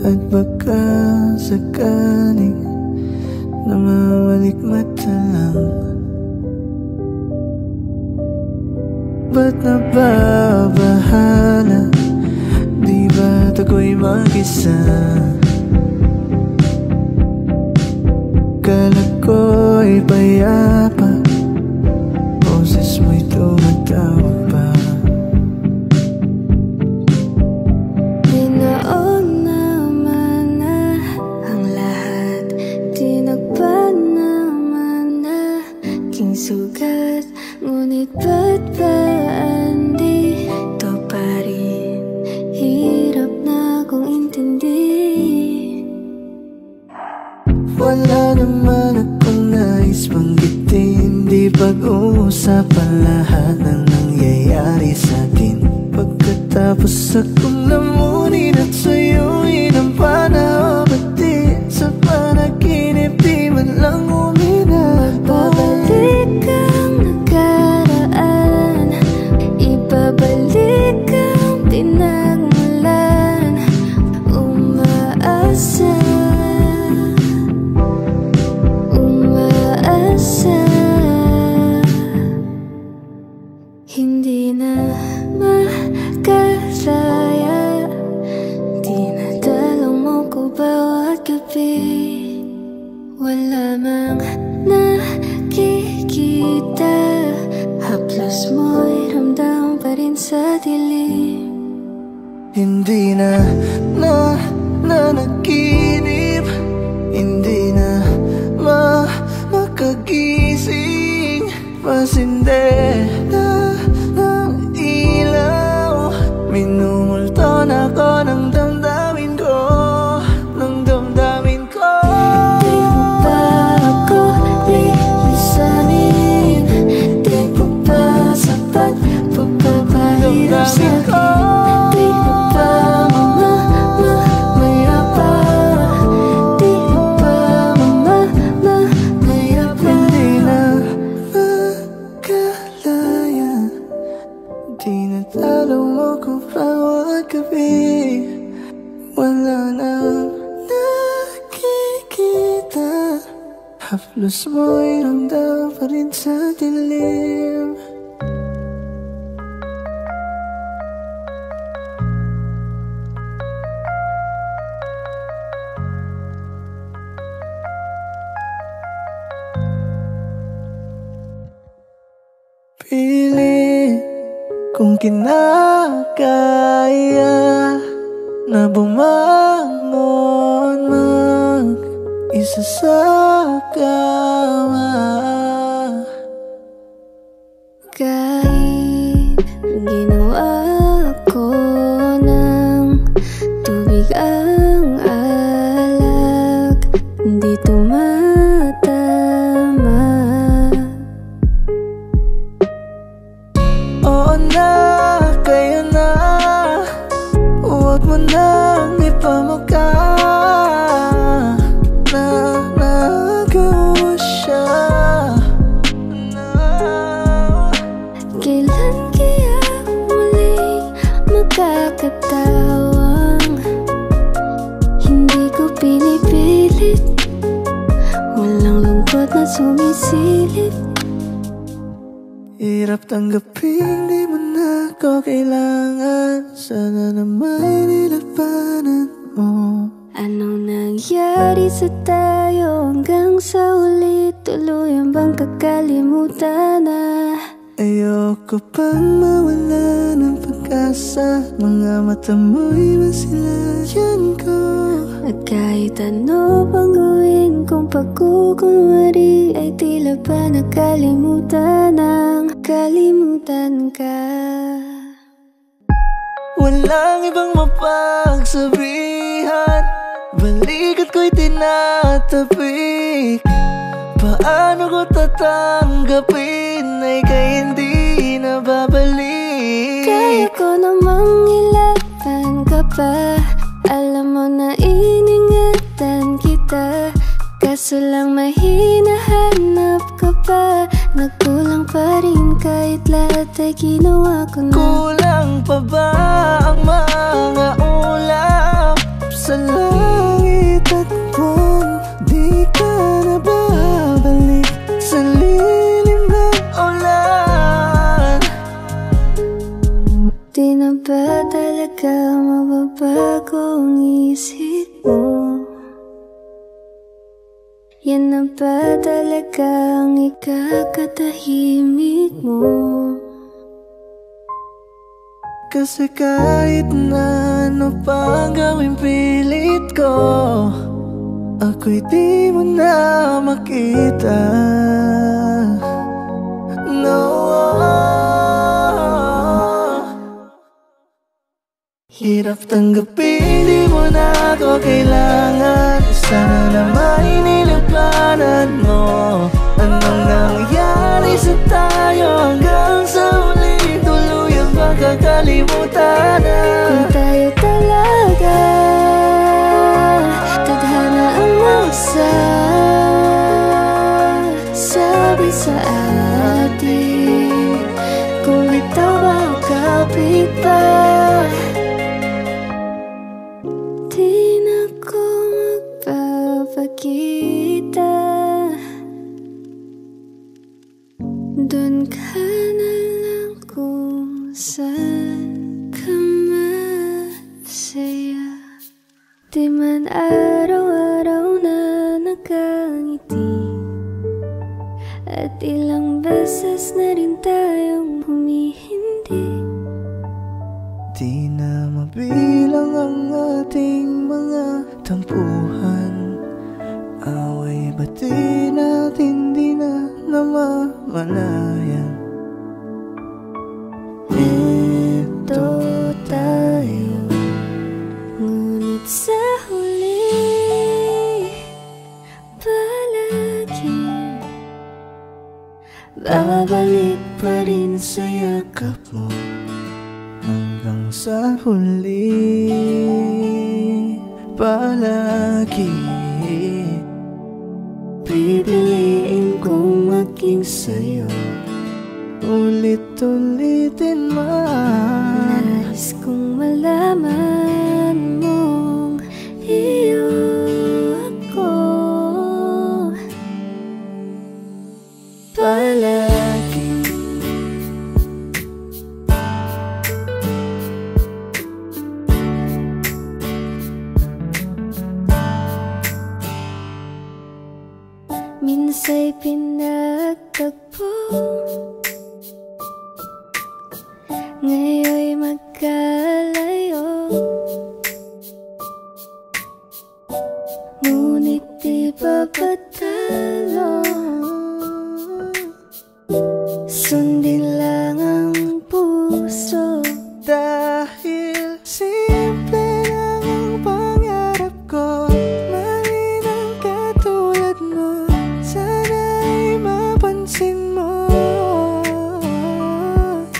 At baka sakaling namamalik mata lang. Ba't nababahala? Di ba't ako'y mag-isa? Kala ko'y payapa, boses mo'y tumatawag pa. Binoon naman na ang lahat, tinagpan naman na king sugat. Ngunit ba't ba andito pa rin? Hirap na kong intindihin. Wala naman akong nais banggitin, di pag-uusapan lahat ng nangyayari sa'tin. Pagkatapos akong lamunin at suyuin ang panahapati, sa panaginip di man lang uminat. Babalik ang nakaraan, ibabalik ang pinagmulan. Umaasa, hindi na makasaya. Dinadalaw mo ko bawat gabi. Wala mang nakikita, haplos mo'y ramdam pa rin sa dilim. Hindi na nanaginip, hindi na makagising. Pasinde ng ilaw, minumulto na ko ng damdamin ko, ng damdamin ko. Di mo ba ako lilisanin? Di mo ba sapat pagpapahirap sa'kin? Di mo ba mahirapan? Di mo ba mahirapan? Hindi na dinadalaw mo ko bawat gabi. Wala nang nakikita, haplos mo'y ramdam pa rin sa dilim. Pilit kung kinakaya na bumangon mag-isa sa kama. Kahit ginawa ko ng tubig ang alak, hindi tumatama. Oo na, kayo na, huwag mo nang ipamukha na nagawa siya. Kailan kaya muling makakatawang hindi ko pinipilit, walang lungkot na sumisilip. Hirap tanggapin, di mo na ako kailangan. Sana na may nilabanan mo. Anong nangyari sa tayo hanggang sa ulit? Tuluyan bang kakalimutan na? Ayoko pang mawala ng pag-asa. Mga mata mo'y masilayan ko. At kahit ano pang gawin kong pagkukunwari, ay tila ba nakalimutan ang kalimutan ka. Walang ibang mapagsabihan, balikat ko'y tinatapik. Paano ko tatanggapin ay kay hindi na babalik? Kaya ko namang ilaban ka pa, alam mo na iningatan kita. Kaso lang mahinahanap ka pa, nagkulang pa rin kahit lahat ay ginawa ko na. Kulang pa ba ang mga ulap sa mabago ang isip mo? Yan na ba talaga ang ikakatahimik mo? Kasi kahit na ano pang gawing pilit ko, ako'y di mo na makita. No. Hirap tanggapin, di mo na ako kailangan. Sana na may nilaplanan mo. Anong nangyari sa tayo hanggang sa huli? Tuluyang makakalimutan na. Kung tayo talaga tadhana ang magsasabi sa atin, kung ikaw ba o kapit pa, di na ko magpapakita. Doon ka na lang kung saan ka masaya. Di man araw-araw na nakangiti, at ilang beses na rin tayong humihindi. Di na mabilang ang ating mga tampuhan. Away ba't di natin di na namamalayan? Ito tayo, ngunit sa huli palagi babalik pa rin sa yakap mo. Hanggang sa huli palagi pipiliin kong maging sa'yo. Ulit-ulitin man, nais kong malaman mong iyo ako palagi. Minsa'y pinagtagpo, ngayon'y magkalayo. Ngunit di pa patalo, sundin lang ang puso. Dahil simple lang ang pangarap ko, mahalin ang katulad mo. Sana'y mapansin mo,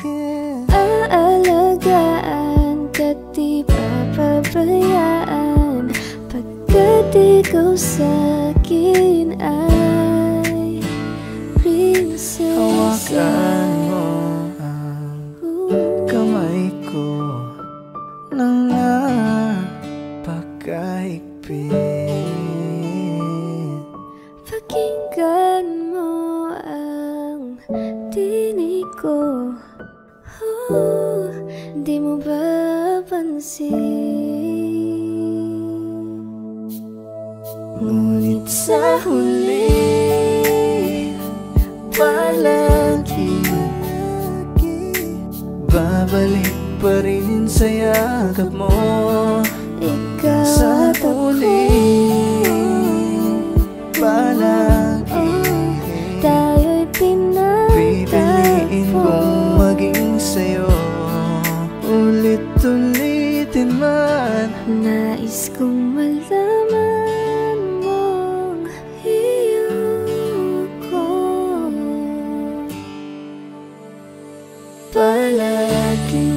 yeah. Aalagaan ka't di papabayaan, pagkat ikaw sa'kin ay prinsesa. Hawakan mo ang kamay ko nang napakahigpit. Pakinggan mo ang tinig ko, di mo ba pansin? Ngunit sa huli palagi babalik pa rin sa yakap mo. Ikaw Sa at ako, palagi tayo'y pipiliin pinagtagpo. kong maging sa'yo. Ulit-ulitin man, Nais kong malaman mong iyo ko palagi.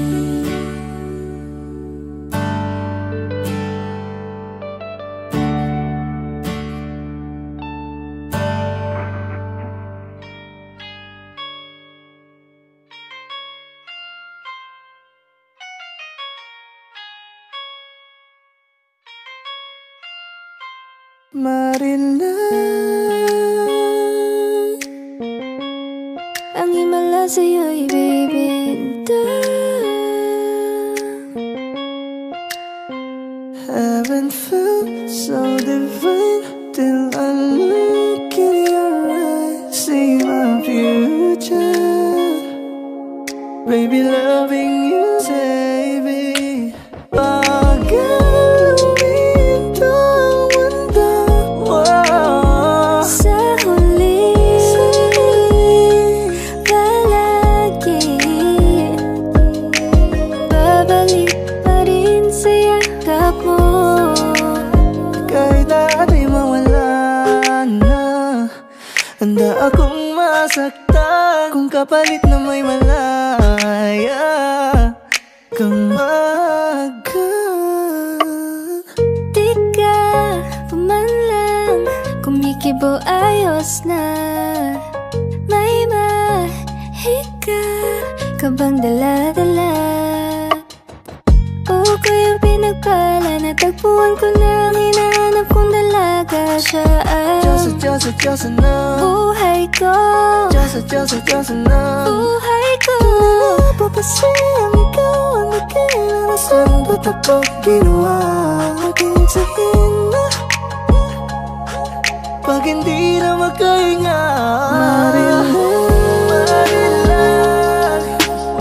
Marilang ang himala sa'yo'y bibigyan. Haven't felt so divine till I look in your eyes, see my future. Baby, loving you, save me. Bagal uminto ang mundo, wow. Sa huli, palagi babalik pa rin sa yakap mo. Kahit ako'y mawala na, handa akong masaktan kung kapalit na may malaya kang magan. Di ka pumanlang, kumikibo ayos na. May mahika ka bang dala-dala? Ko yung pinagpala, natagpuan ko na ang hinahanap kong dalaga. Siya ang Diyos at Diyos na buhay ko, Diyos at Diyos na buhay ko. Pinapa kasi ang ikaw ang nagkailan. Saan ba't ako ginawa? Maging sahin na pag hindi na magkahinga. Marilag,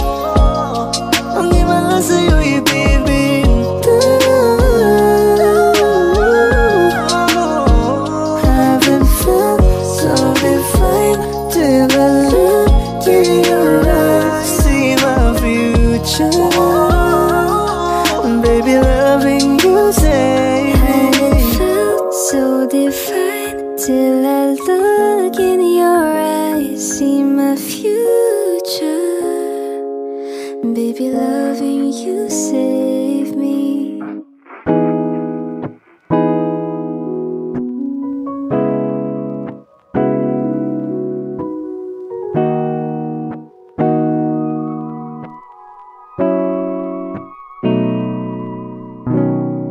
oh, ang himala sa'yo'y ibibinta. Haven't felt so divine till I look to your eyes, see my future. Baby, loving you, save Haven't me. felt so divine till I look in your eyes, see my future. Baby, loving you, save me.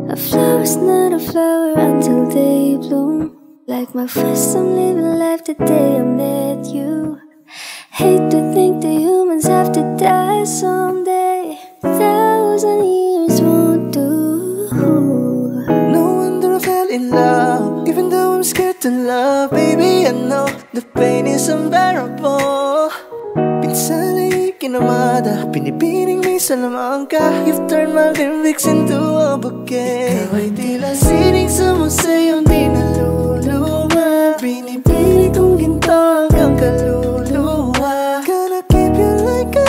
A flower's not a flower until they bloom. Like my first time living life the day I met you. Hate to think the humans have to die someday. 1,000 years won't do. No wonder I fell in love, even though I'm scared to love. Baby, I know the pain is unbearable. Pinsana'y kinamada, pinipiling may salamangka. You've turned my lyrics into a bouquet. Ikaw ay tila sining sa museo, di naluluma. Pinipili kong ginto hanggang kaluluwa. Gonna keep you like a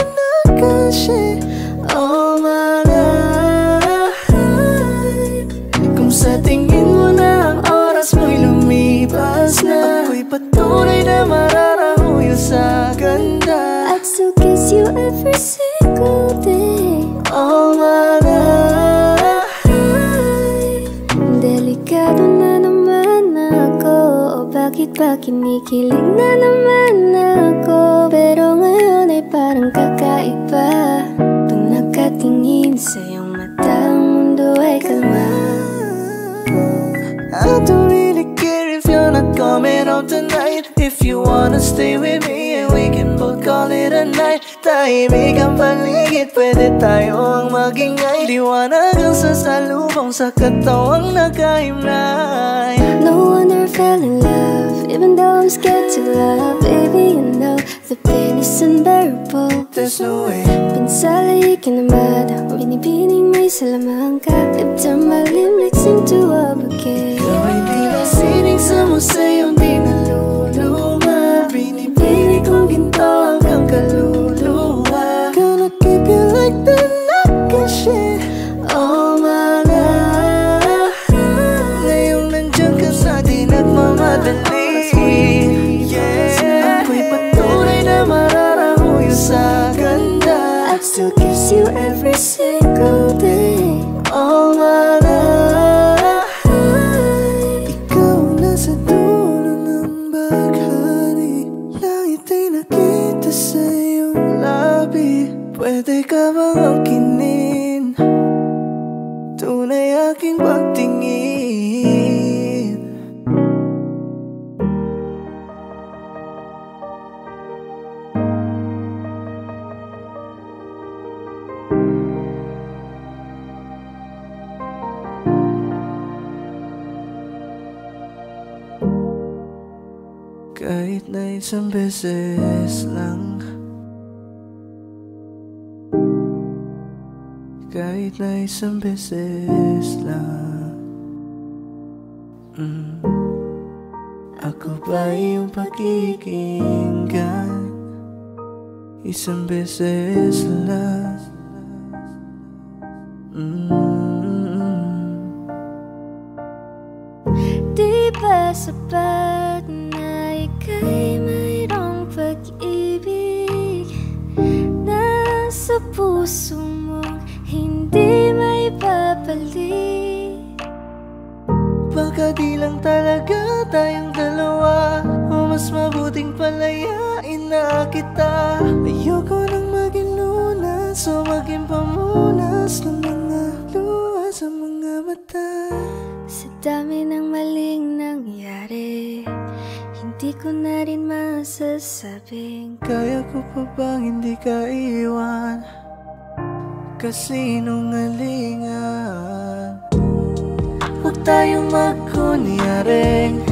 nakashi all my life. Kung sa tingin mo na ang oras mo'y lumipas na, ako'y patuloy na mararahuyo sa ganda. I'd still kiss you every single day, All my life. Delikado na naman ako, o bakit ba kinikilig na naman ako? Pero ngayon ay parang kakaiba. Pag nakatingin sa iyong mata, ang mundo ay kalma. I don't really care if you're not coming out tonight. If you wanna stay with me and we can both call it a night. Tahimik ang paligid, pwede tayo ang magingay. Liwanag ang sasalubong sa katawang nakahimlay. No wonder I fell in love, even though I'm scared to love. Baby, you know the pain is unbearable. There's no way. Pinsala'y kinamada, binibining may salamangka. You've turned my lyrics into a bouquet. Ikaw ay tila sining sa museo, di naluluma. Pinipili kong ginto hanggang kaluluwa. Gonna keep you like the nakashi all my life. Ngayong nandiyan ka sa di nagmamadali, yeah. Ako'y patuloy na mararahuyo sa ganda. I'd still kiss you every single day, All my life. Ikaw nasa dulo ng baghani, langit ay nakita sa iyong labi. Pwede ka bang angkinin, tunay aking pagtingin. Kahit na isang beses lang, kahit na isang beses lang. Ako ba yung pakikinggan? Isang beses lang. Di ba sapat na ika'y mayroong pag-ibig nasa puso mong hindi may babalik? Baka di lang talaga tayong dalawa, o mas mabuting palayain na kita. Ayoko nang maging lunas o maging pamunas ng mga luha sa mga mata. Sa dami ng maling nangyari, hindi ko na rin masasabing kaya ko pa bang hindi ka iwan? Kasinungalingan. Huwag tayong magkunyaring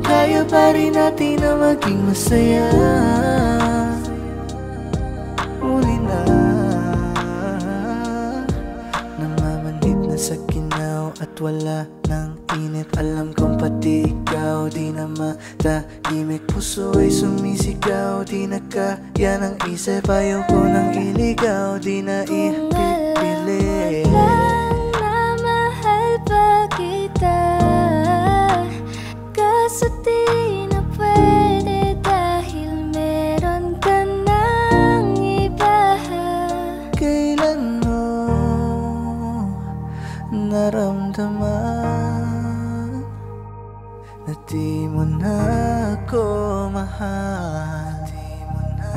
kaya pa rin natin na maging masaya. Uli na namamanhid na sa kinaw at wala ng init. Alam kong pati ikaw di na matahimik. Puso ay sumisigaw, di na kaya ng isip. Ayaw ko nang iligaw, di na ipipili. Kaso di na pwede dahil meron ka ng iba. Kailan mo naramdaman na di mo na ako mahal? Di mo na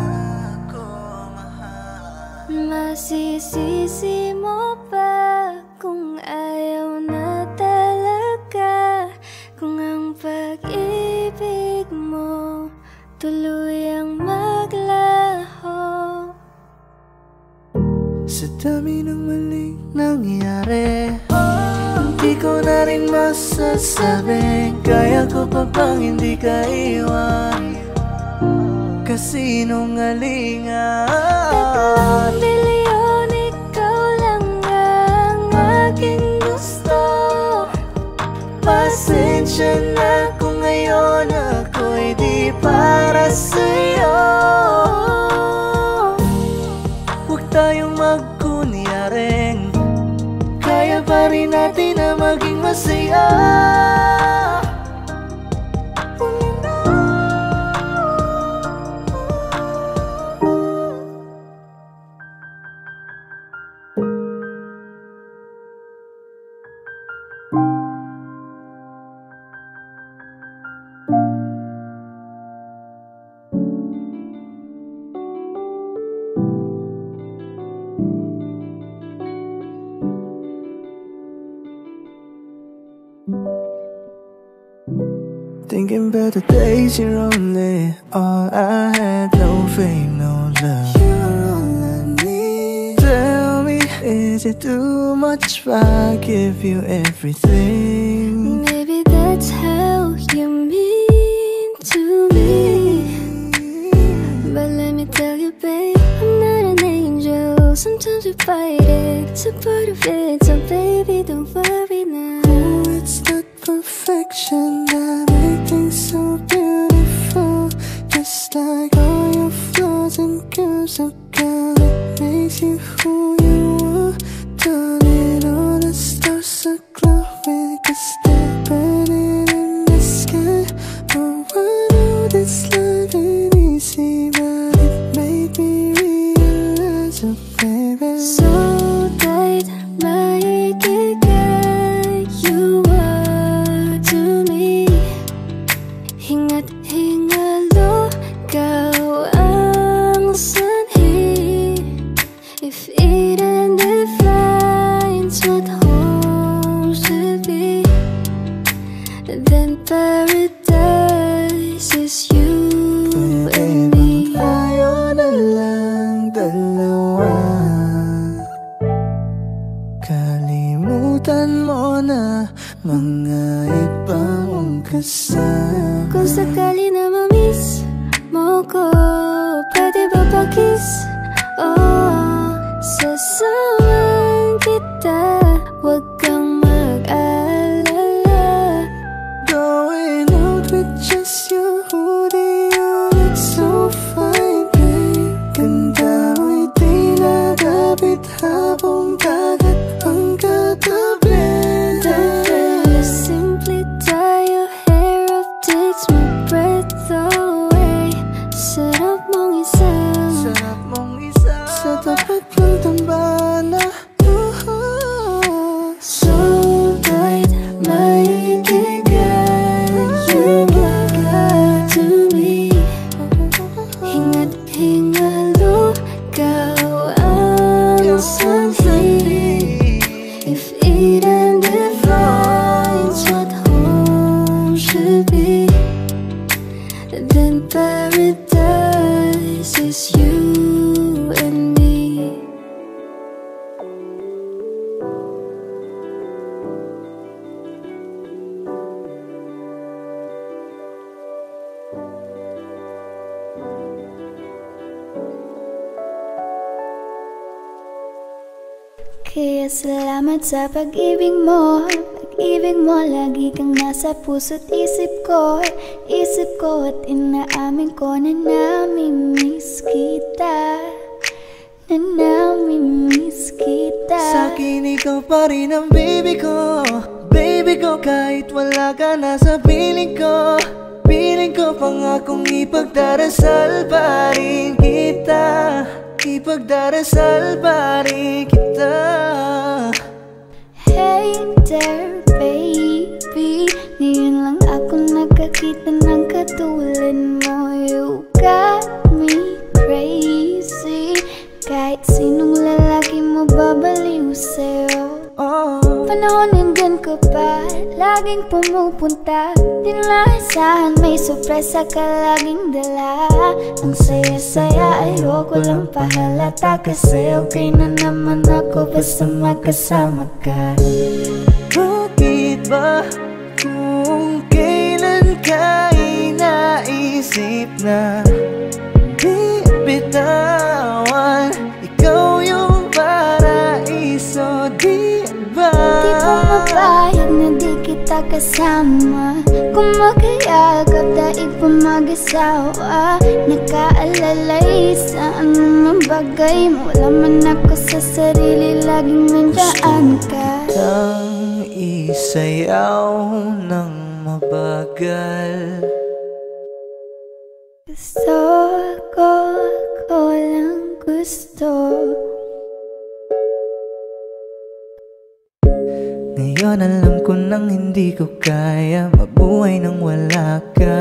ako mahal. Masisisi mo ba kung ayaw na talaga? Kung ang pag-ibig mo tuluyang maglaho? Sa dami ng maling nangyari, hindi ko na rin masasabing kaya ko pa bang hindi ka iwan? Kasinungalingan. 2 bilyon, ikaw lang ang aking gusto. Pasensya na kung ngayon ako'y di para sa'yo. Huwag tayong magkunyaring kaya pa rin natin na maging masaya. Thinking about the days you're only all I had. No fame, no love. You're all I need. Tell me, is it too much if I give you everything? Maybe that's how you mean to me. But let me tell you, babe, I'm not an angel. Sometimes we fight it, it's a part of it. So baby, don't worry now. Oh, it's not perfection that makes things so beautiful. Just like all your flaws and curves of God, it makes you who you are. Darling, all the stars are glowing 'cause they're burning in the sky. Oh, I know this life ain't easy, but it made me realize, oh baby. So tight, maikigay you are to me. Hingat hingalo, ikaw ang sanhi. If Eden defines what home should be, then paradise is you and me. Tayo na lang dalawa, kalimutan mo na mga ibang kasama. Kung sakali na ma-miss mo ko, pwede ba pa-kiss? Oh, sasamahan kita, huwag kang mag-alala. Going out with just you, hoodie, you look so fine, babe. Ganda mo'y tila dapit habang dagat ang katabi. Simply dye your hair up, takes my breath away. Sarap mong isa, Sarap mong isa sa tapat ng tambana. so bright, maikigan yung laga to me. Hinga't hingalugaw ang sanhi. If Eden defines what home should be, then paradise is you and me. Kaya salamat sa pag-ibig mo. Pag-ibig mo, lagi kang nasa puso't isip ko. Isip ko at inaamin ko na namimiss kita. Na namimiss kita. Sa'kin ikaw pa rin ang baby ko. Baby ko kahit wala ka na sa piling ko. Piling ko pangakong ipagdarasal pa rin kita. Ipagdarasal pa rin kita. Hey there baby, ngayon lang ako nakakita ng katulad mo. You got me crazy, kahit sinong lalaki mo babaliw sa'yo. Panahon nandyan ka pa, laging pumupunta. Di nalasahan, may sorpresa ka laging dala. Ang saya-saya, ayoko lang pahalata. Kasi okay na naman ako basta magkasama ka. Bakit ba kung kailan ka inaisip na di bitawan? Ikaw yung paraiso, di ba? Di ko mapayag na di kita kasama. Kung magkayagap, daig pa mag-asawa. Nakaalalay sa anumang bagay. Wala man ako sa sarili, laging nandyan ka. Ang isayaw ng mabagal. Gusto ko, ako lang gusto. Ngayon alam ko nang hindi ko kaya mabuhay nang wala ka.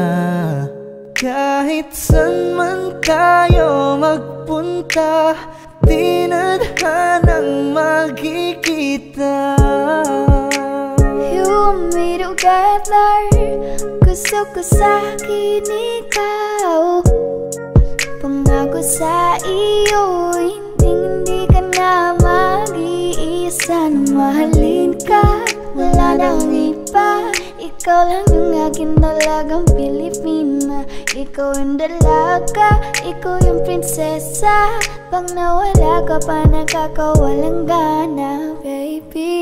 Kahit saan man tayo magpunta, di nadhanang magkikita. You and me together, gusto ko sa'kin ikaw. Pangako sa iyo, hindi ka na mag-iisa. Nang mahalin ka, wala nang iba. Ikaw lang yung akin talagang Pilipina. Ikaw yung dalaga, ikaw yung prinsesa. Pag nawala ka pa, nakakawalang gana, baby.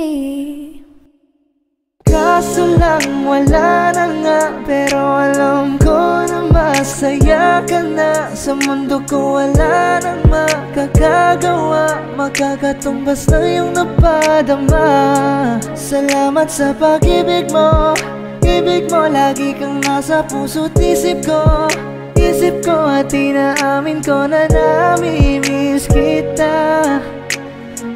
Kaso lang wala na nga, pero alam ko na masaya ka na. Sa mundo ko wala nang makakagawa, makakatumbas na yung napadama. Salamat sa pag-ibig mo. Ibig mo, lagi kang nasa puso't isip ko. Isip ko at inaamin ko na namimiss kita.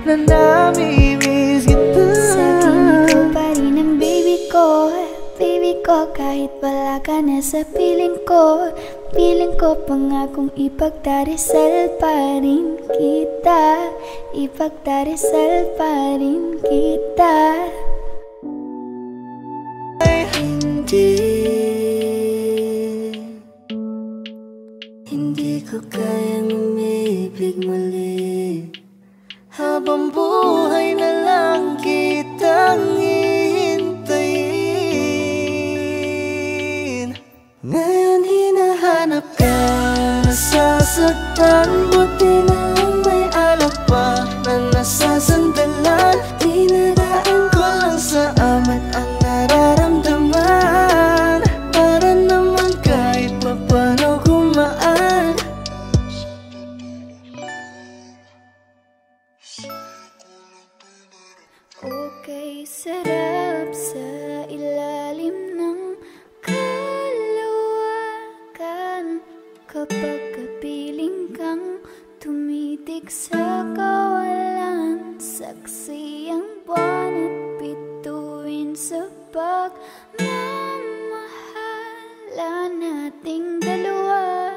Na namimiss kita. Sa'kin ikaw pa rin ang baby ko. Baby ko, kahit wala ka na sa piling ko. Piling ko pangakong ipagdarasal pa rin kita. Ipagdarasal pa rin kita. Hindi ko kayang umibig muli. Habang buhay na lang kitang sarap sa ilalim ng kalawakan kapag kapiling kang tumitig sa kawalan. Saksi ang buwan at bituin sa pagmamahala nating dalawa,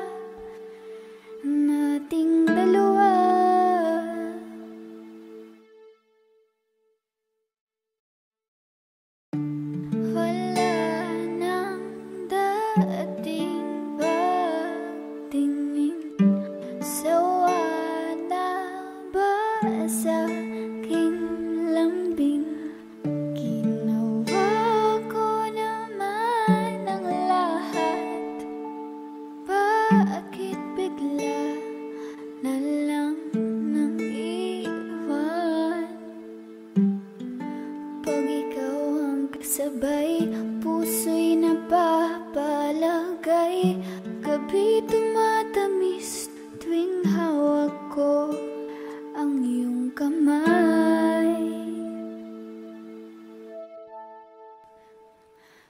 nating dalawa. Sabay, puso'y napapalagay. Gabi tumatamis tuwing hawak ko ang iyong kamay.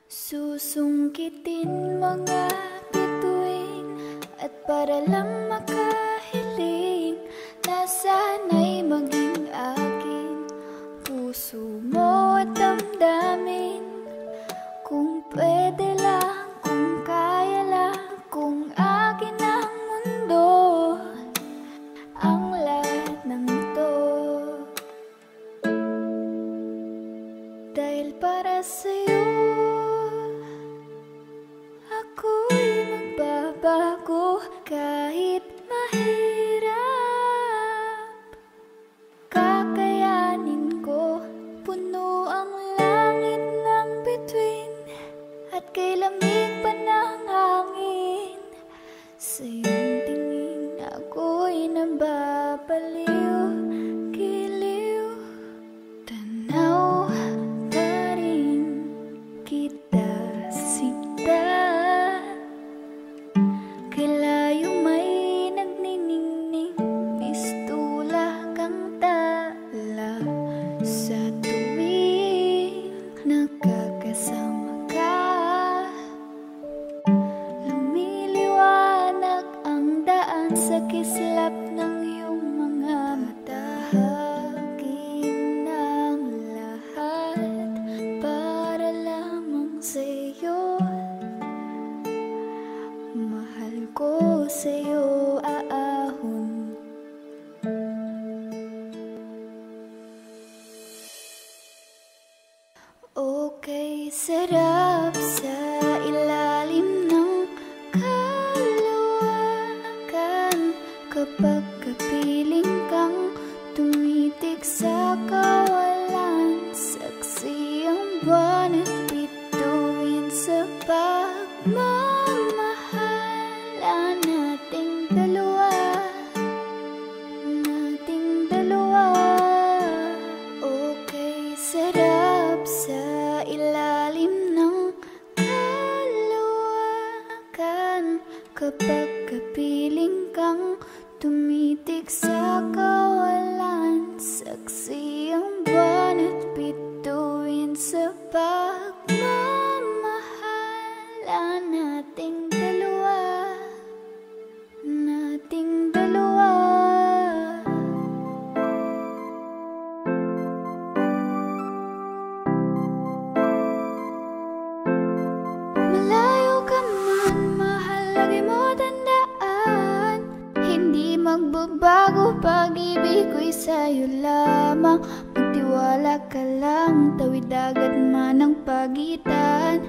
Susungkitin mga bituin at para lang makahiling na sana'y maging akin puso mo at damdamin. Kung pwede lang, kung kaya lang, kung akin ang mundo, ang lahat ng ito. Dahil para sa'yo, ako'y magbabago kahit mahirap. Kakayanin ko, puno ang langit ng bituin at kay lamig pa ng hangin. Sa iyong tingin ako'y nababaliw, giliw. Tanaw pa rin kita sinta, kay layo may nagniningning, pistula kang tala. Sa tuwing nakakasama ka, lumiliwanag ang daan sa kislap ng iyong mga mata. Bahagi ng lahat para lamang sa'yo, mahal ko sa'yo aahon. Okay, sarap sa ilalim ng kalawakan kapag kapiling kang tumitig sa kawalan. Saksi ang buwan at bituin sa pagmamahala nating dalawa, nating dalawa. Okay, sarap sa ilalim ng kalawakan kapag kapiling kang tumitig sa kawalan. Saksi ang buwan at bituin sa pagmamahala nating dalawa, nating dalawa. Malayo ka man, mahal, lagi mo tandaan, hindi magbabago pag-ibig ko'y sa'yo lamang. Magtiwala ka lang, tawid dagat man ang pagitan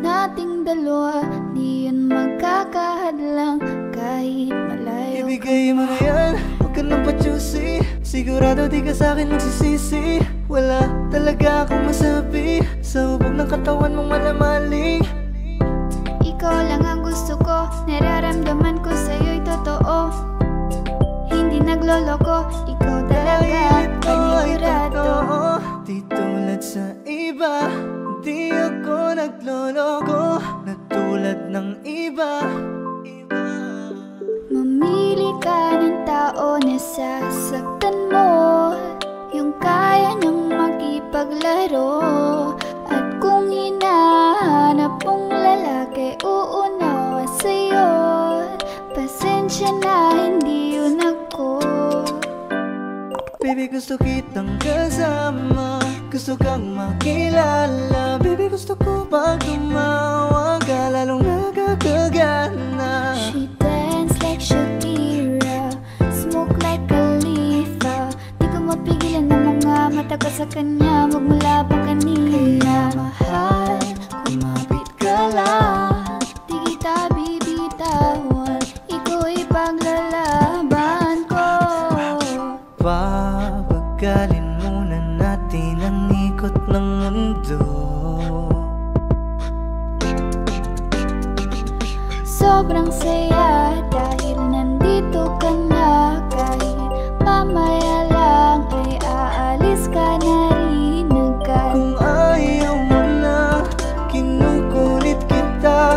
nating dalawa, di yun magkakahadlang kahit malayo. Ibigay mo na yan, huwag ka nang pa-choosy. Sigurado di ka sa'kin magsisisi. Wala talaga akong masabi sa hubog ng katawan mong malamaling. Ikaw lang ang gusto ko, nararamdaman ko sa'yo'y totoo. Hindi nagloloko, ikaw talaga, panigurado. Di tulad sa iba, di ako nagloloko na tulad ng iba. Mamili ka ng tao na sasaktan mo, yung kaya niyang makipaglaro At kung hinahanap mong lalaki, uunawa sa'yo. Pasensya na, hindi yun ako. Baby, gusto kitang kasama, gusto kang makilala. Baby, gusto ko pag tumawa ka, lalong nakakagana. She dance like Shakira, smoke like Khalifa. Di ko mapigilan ang mga mata ko sa kanya, magmula pa kanina. Mahal, kumapit ka lang, di kita bibitawan, iko'y paglalaban ko. Papagalin muna natin ang ikot ng mundo. Sobrang saya dahil nandito ka na. Kahit mamaya lang ay aalis ka na rin agad. Kung ayaw mo na, kinukulit kita,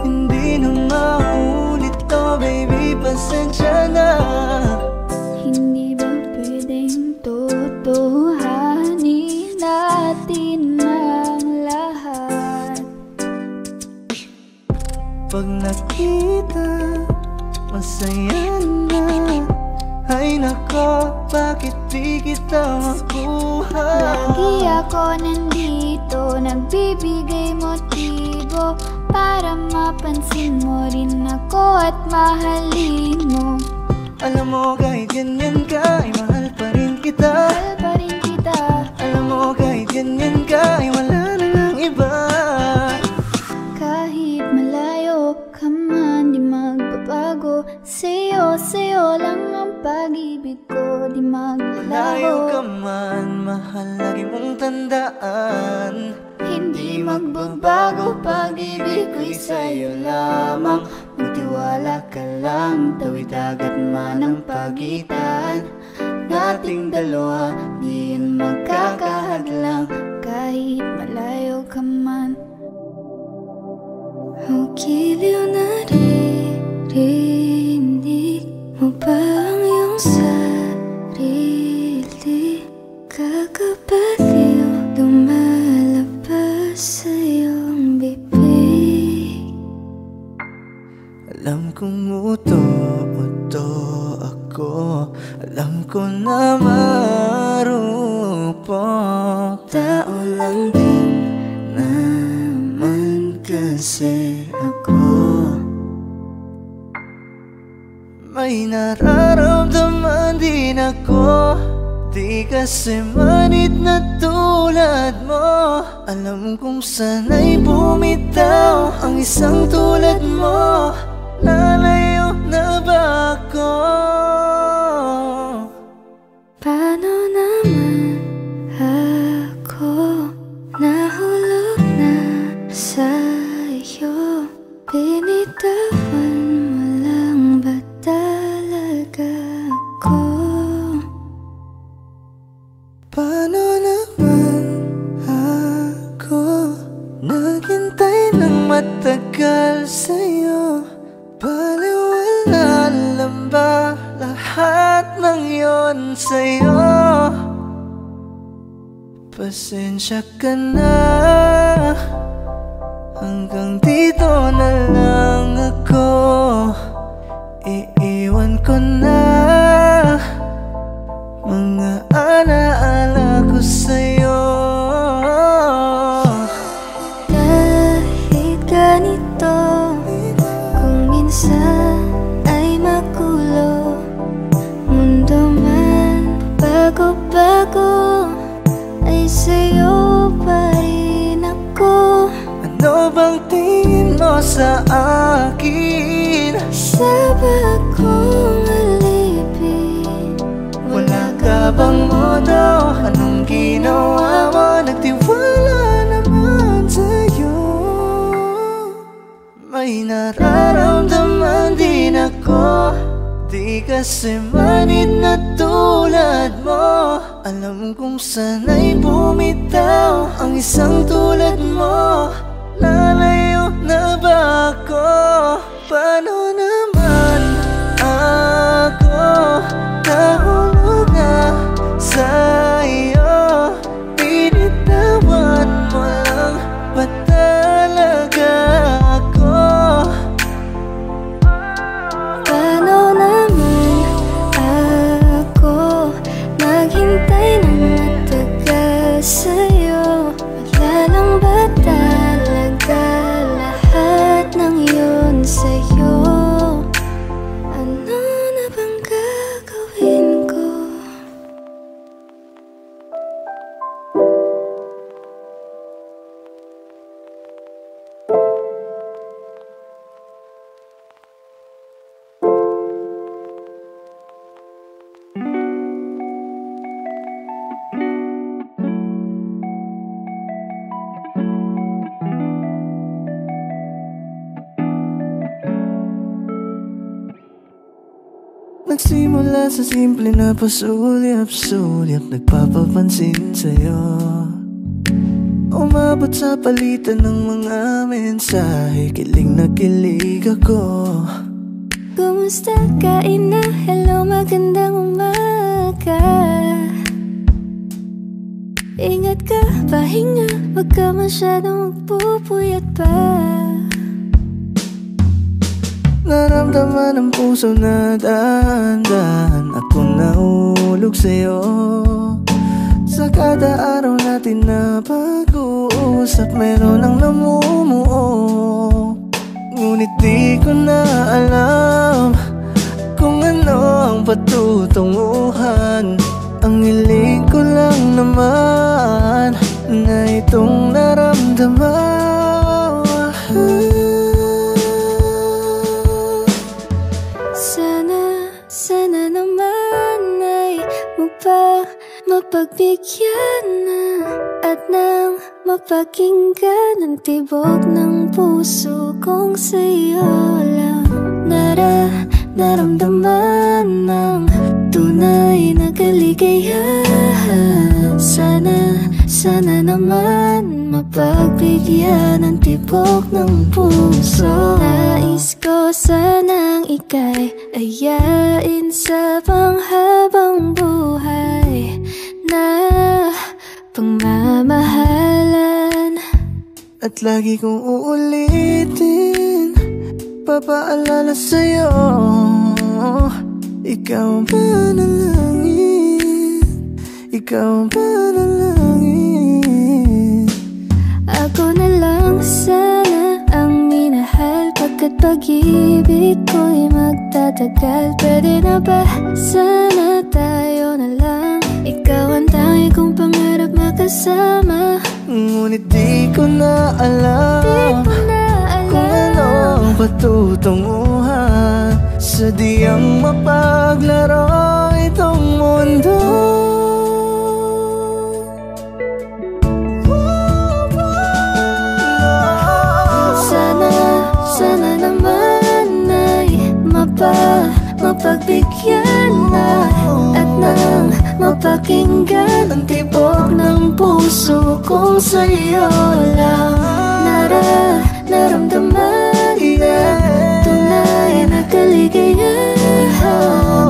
hindi na maulit to, baby, pasensya na. Hindi ba pwedeng totohanin natin ang lahat? Pag nakita, masaya na. Ay nako, bakit di kita makuha? Lagi ako nandito, nagbibigay motibo para mapansin mo rin ako at mahalin mo. Alam mo kahit ganyan ka, ay mahal pa rin kita. Mahal pa rin kita. Alam mo kahit ganyan ka, ay wala na lang iba. Kahit malayo ka man, di magbabago. Sa'yo lang ang pag-ibig ko, di Layo maglaho. ka man, mahal, lagi mong tandaan. Hindi magbabago, pag-ibig ko'y sa'yo lamang. Magtiwala ka lang, tawid dagat man ang pagitan. Nating dalawa, di yun magkakahadlang. Kahit malayo ka man, ang giliw na ririnig mo ba ang iyong sarili? Kakabaliw, lumalabas sa iyong bibig. Alam kong uto ako, alam ko na marupok. Tao lang din naman kasi ako. May nararamdaman din ako, di kasi manit na tulad mo. Alam kong sana'y bumitaw ang isang tulad mo. Lalayo na ba ako? Paano naman ako nahulog na sa'yo? Binitawan mo lang ba talaga ako? Paano naman ako naghintay ng matagal sa'yo? Baliwala lang ba lahat ng yon sa'yo? Pasensya ka na, hanggang dito na lang ako. Iiwan ko na mga alaala ko sa'yo. Kahit ganito, kung minsan ay magulo, mundo man bago-bago, ay sa'yo pa rin ako. Ano bang tingin mo sa akin? Sa bagong alipin, Wala ka bang modo? Anong ginawa mo? Nagtiwala naman sa'yo. May nararamdaman din ako, di kasi manit na tulad mo. Alam kong sana'y bumitaw ang isang tulad mo. Lalayo na ba ako? Paano naman ako nahulog na sa'yo? Binitawan Nagsimula sa simple na pasulyap-sulyap, nagpapapansin sa'yo. Umabot sa palitan ng mga mensahe, kilig na kilig ako. Kumusta ka, ina? Hello, magandang umaga. Ingat ka, pahinga, wag ka masyadong magpupuyat pa. Naramdaman ng puso na dahan-dahan akong nahulog sa'yo. Sa kada araw natin na pag-uusap, meron ang namumuo. Ngunit di ko na alam kung ano ang patutunguhan. Ang hiling ko lang naman na itong naramdaman. Sana naman ay mapagbigyan na at nang mapakinggan ang tibok ng puso kong sa'yo lang naramdaman ng tunay na kaligayahan. Sana naman mapagbigyan ang tibok ng puso. Nais ko sanang ika'y ayain sa panghabang buhay na pagmamahalan. At lagi kong uulitin, papaalala sa'yo, ikaw ang panalangin, ikaw ang panalangin. Ako na lang sana ang minahal, pagkat pag-ibig ko'y magtatagal. Pwede na ba sana tayo na lang? Ikaw ang tangi kong pangarap makasama. Ngunit di ko na alam kung ano ang patutunguhan. Sadyang mapaglaro itong mundo. Sana naman ay mapagbigyan na at nang mapakinggan ang tibok ng puso kong sa'yo lang naramdaman na tunay na kaligayahan.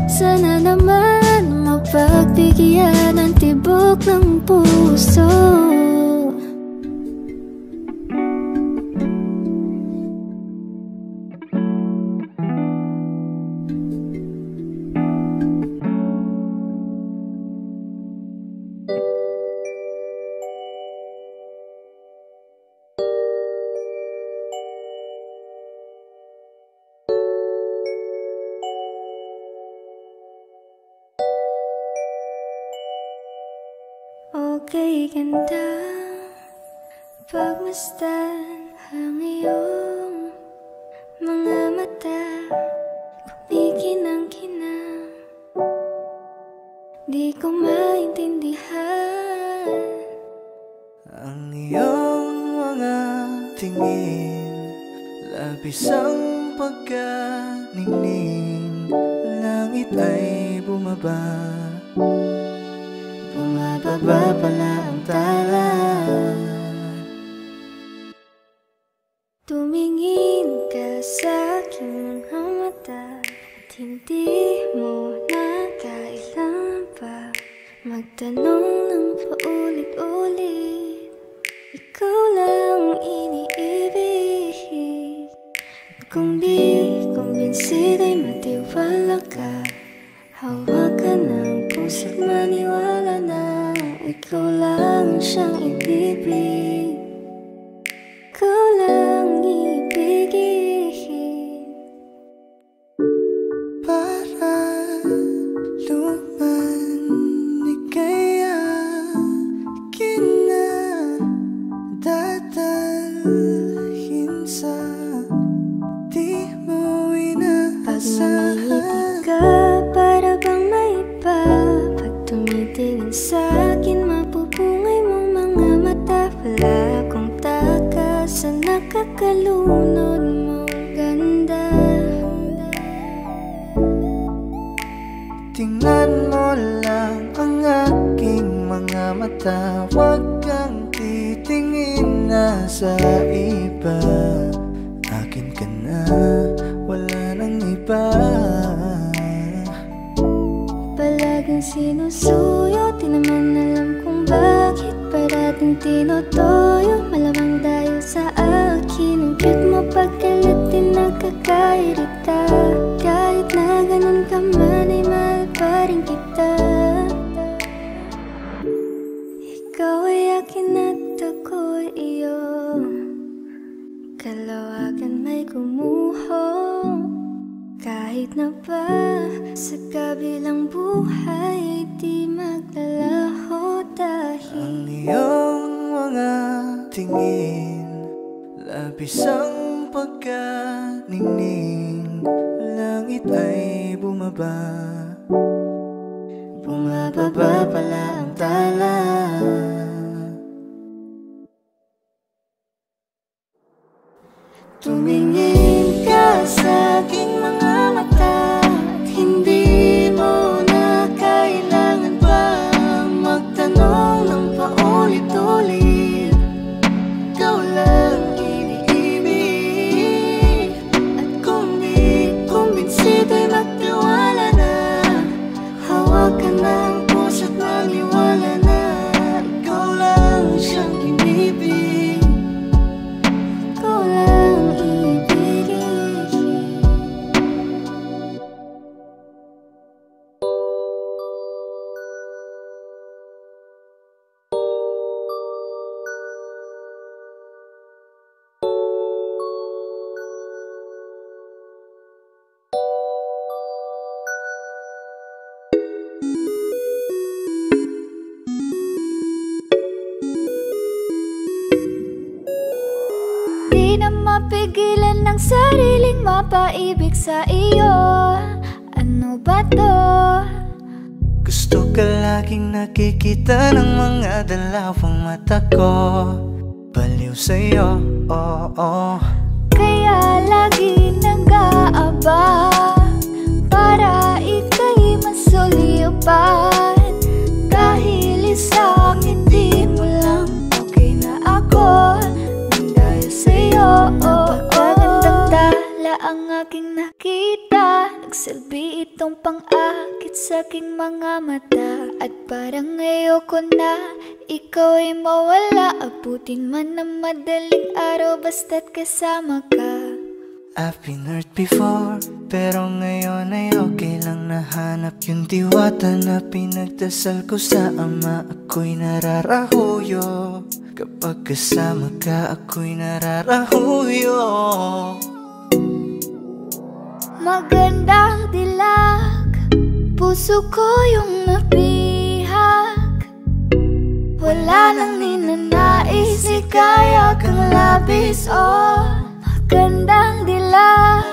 Sana naman mapagbigyan ang tibok ng puso. Okay, ganda, pagmasdan ang iyong mga mata, kumikinang-kinang. Di ko maintindihan ang iyong mga tingin, labis ang pagkaningning. Langit ay bumaba, bumababa pala ang tala. Tumingin ka sa aking mga mata at hindi mo na kailangan pa magtanong ng paulit-ulit. Ikaw lang iniibig. Kung di kumbinsido'y matiwala ka. Hawak ka ng puso't maniwala na ikaw lang siyang ibibig. Ikaw lang ibigin. Para lumaligaya, kinadadalhin sa di mo inaasahan. Pag ngumiti ka, para bang may iba. Pag tumitingin sa'kin, mapupungay mong mga mata. na sa iba. Akin ka na, wala nang iba. Palaging sinusuyo, di naman alam kung bakit parating tinotoyo. Malamang dahil sa akin, ang cute mo pagkalat din nagkakairita. Kahit na ganun ka man ay mahal pa rin kita. Ikaw ay akin at ako'y iyo. Kalawagan may gumuho. Kahit na ba sa kabilang buhay ay di maglalaho. Dahil ang iyong mga tingin, labis ang pagkaningning. Langit ay bumaba, bumababa pala ang tala. Tumingin ka sa aking mga mata, at hindi mo na kailangan pa magtanong ng paulit-ulit. Ikaw lang iniibig, at kung di kumbinsido'y magtiwala na. Hawakan ng puso't maniwala na. Ikaw lang siyang inibig, ikaw lang ibigin. di na mapigilan ng sariling mapaibig sa iyo. Ano ba to? Gusto ka laging nakikita ng mga dalawang mata ko. Baliw sa'yo, oo. Kaya lagi nag-aaba para ika'y masulipan. Dahil isang hindi mo lang okay na ako. Nang dahil sa'yo, napakagandang tala ang aking nakita. Nagsilbi itong pang-akit sa aking mga mata. At parang ayoko na ikaw ay mawala. Abutin man ng madaling araw basta't kasama ka. I've been hurt before, pero ngayon ay okay lang. Nahanap yung diwata na pinagdasal ko sa Ama. Ako'y nararahuyo, kapag kasama ka ako'y nararahuyo. Magandang dilag, puso ko yung nabihag. Wala nang ninanais, ikaya kang labis, oh. Magandang dilag.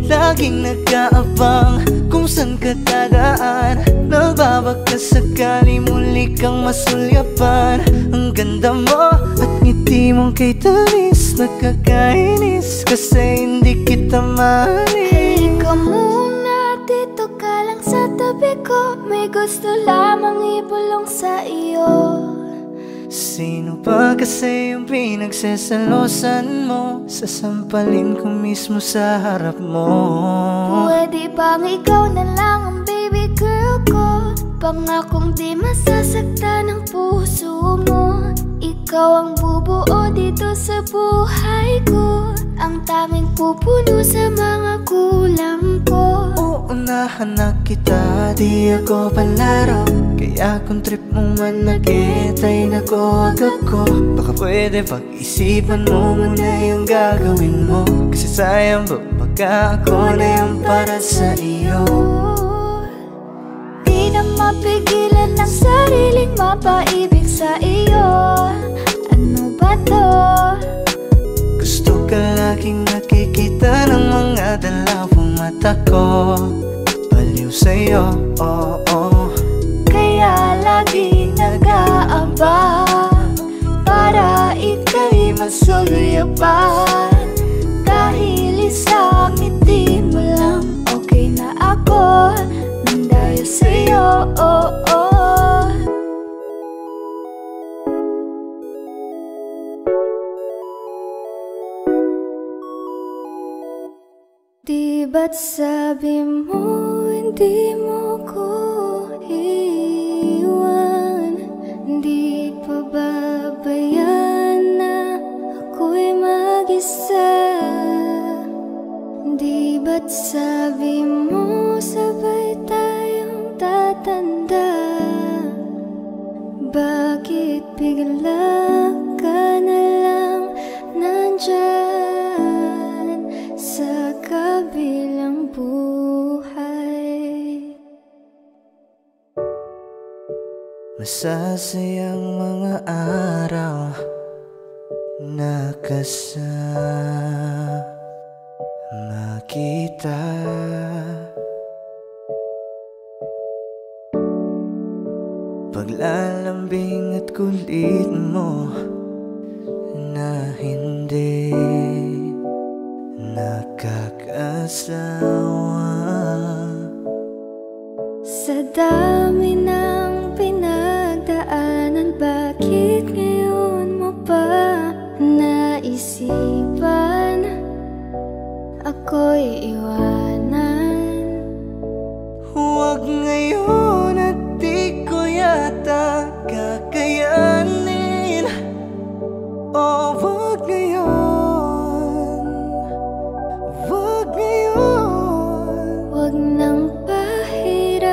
Laging nag-aabang kung saan ka dadaan. Nagbabaka sakali muli kang masulyapan. Ang ganda mo at ngiti mong kay tamis. Nakakainis kasi hindi kita mahalin. Halika muna, dito ka lang sa tabi ko. May gusto lamang ibulong sa iyo. Sino ba kasi yung pinagsasalosan mo? Sasampalin ko mismo sa harap mo. Pwede bang ikaw na lang ang baby girl ko? Pangakong di masasaktan ang puso mo. Ikaw ang bubuo dito sa buhay ko. Ang tanging pupuno sa mga kulang ko. Uunahan na kita, di ako palaro. Kaya kung trip mo man nag-get ay nakuwag ako. Baka pwede pag-isipan mo muna yung gagawin mo. Kasi sayang ba baka ako na yung para sa iyo. Di na mapigilan ng sariling mapaibig sa iyo. Ano ba to? Gusto ka laging nakikita ng mga dalawang mata ko. Baliw sa'yo, oo. Kaya lagi nag-aaba para ika'y masulyapan. Dahil isang ngiti mo lang okay na ako. Nang dahil sa'yo, oh, oh. ba't sabi mo hindi mo ko iwan? Di pa babayaan na ako'y mag-isa? Di ba't sabi mo sabay tayong tatanda? Bakit bigla ka na lang nandyan sa kabilang buhay? Masasayang mga araw na kasama kita. Paglalambing at kulit mo na hindi nakakasawa. Sa dami ng pinagdaanan, bakit ngayon mo pa naisipan ako'y iwanan? Huwag ngayon at di ko yata kakayanin. Oh, wag ngayon, wag ngayon. Wag nang pahirapan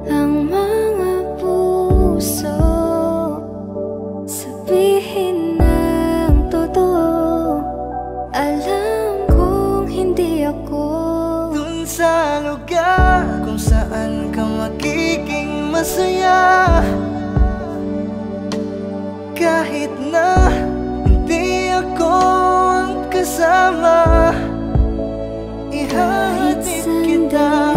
ang mga puso. Sabihin ng totoo, alam kong hindi ako Dun sa lugar kung saan ka magiging masaya. Kahit na hindi ako ang kasama, kahit ihatid kita.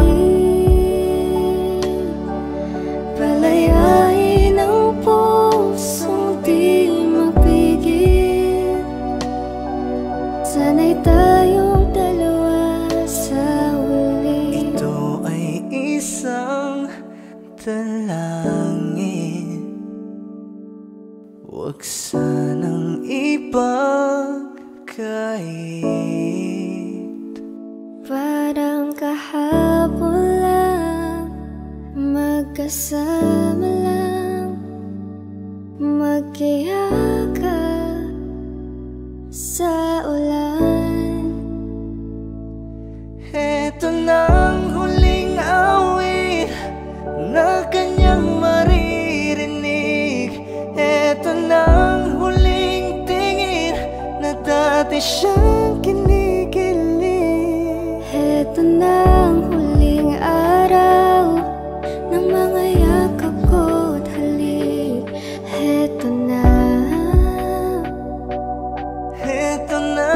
Palayain ang pusong di mapigil. Sana'y tayong dalawa sa huli. Ito ay isang dalangin, huwag sanang ipagkait. Parang kahapon lang, magkasama lang, magkiyakap sa ulan. Eto nang huling awit na kanyang maririnig. Eto nang huling tingin na dati siyang kinikilig. Eto na ang huling araw ng mga yakap ko't halik. Eto na. Eto na.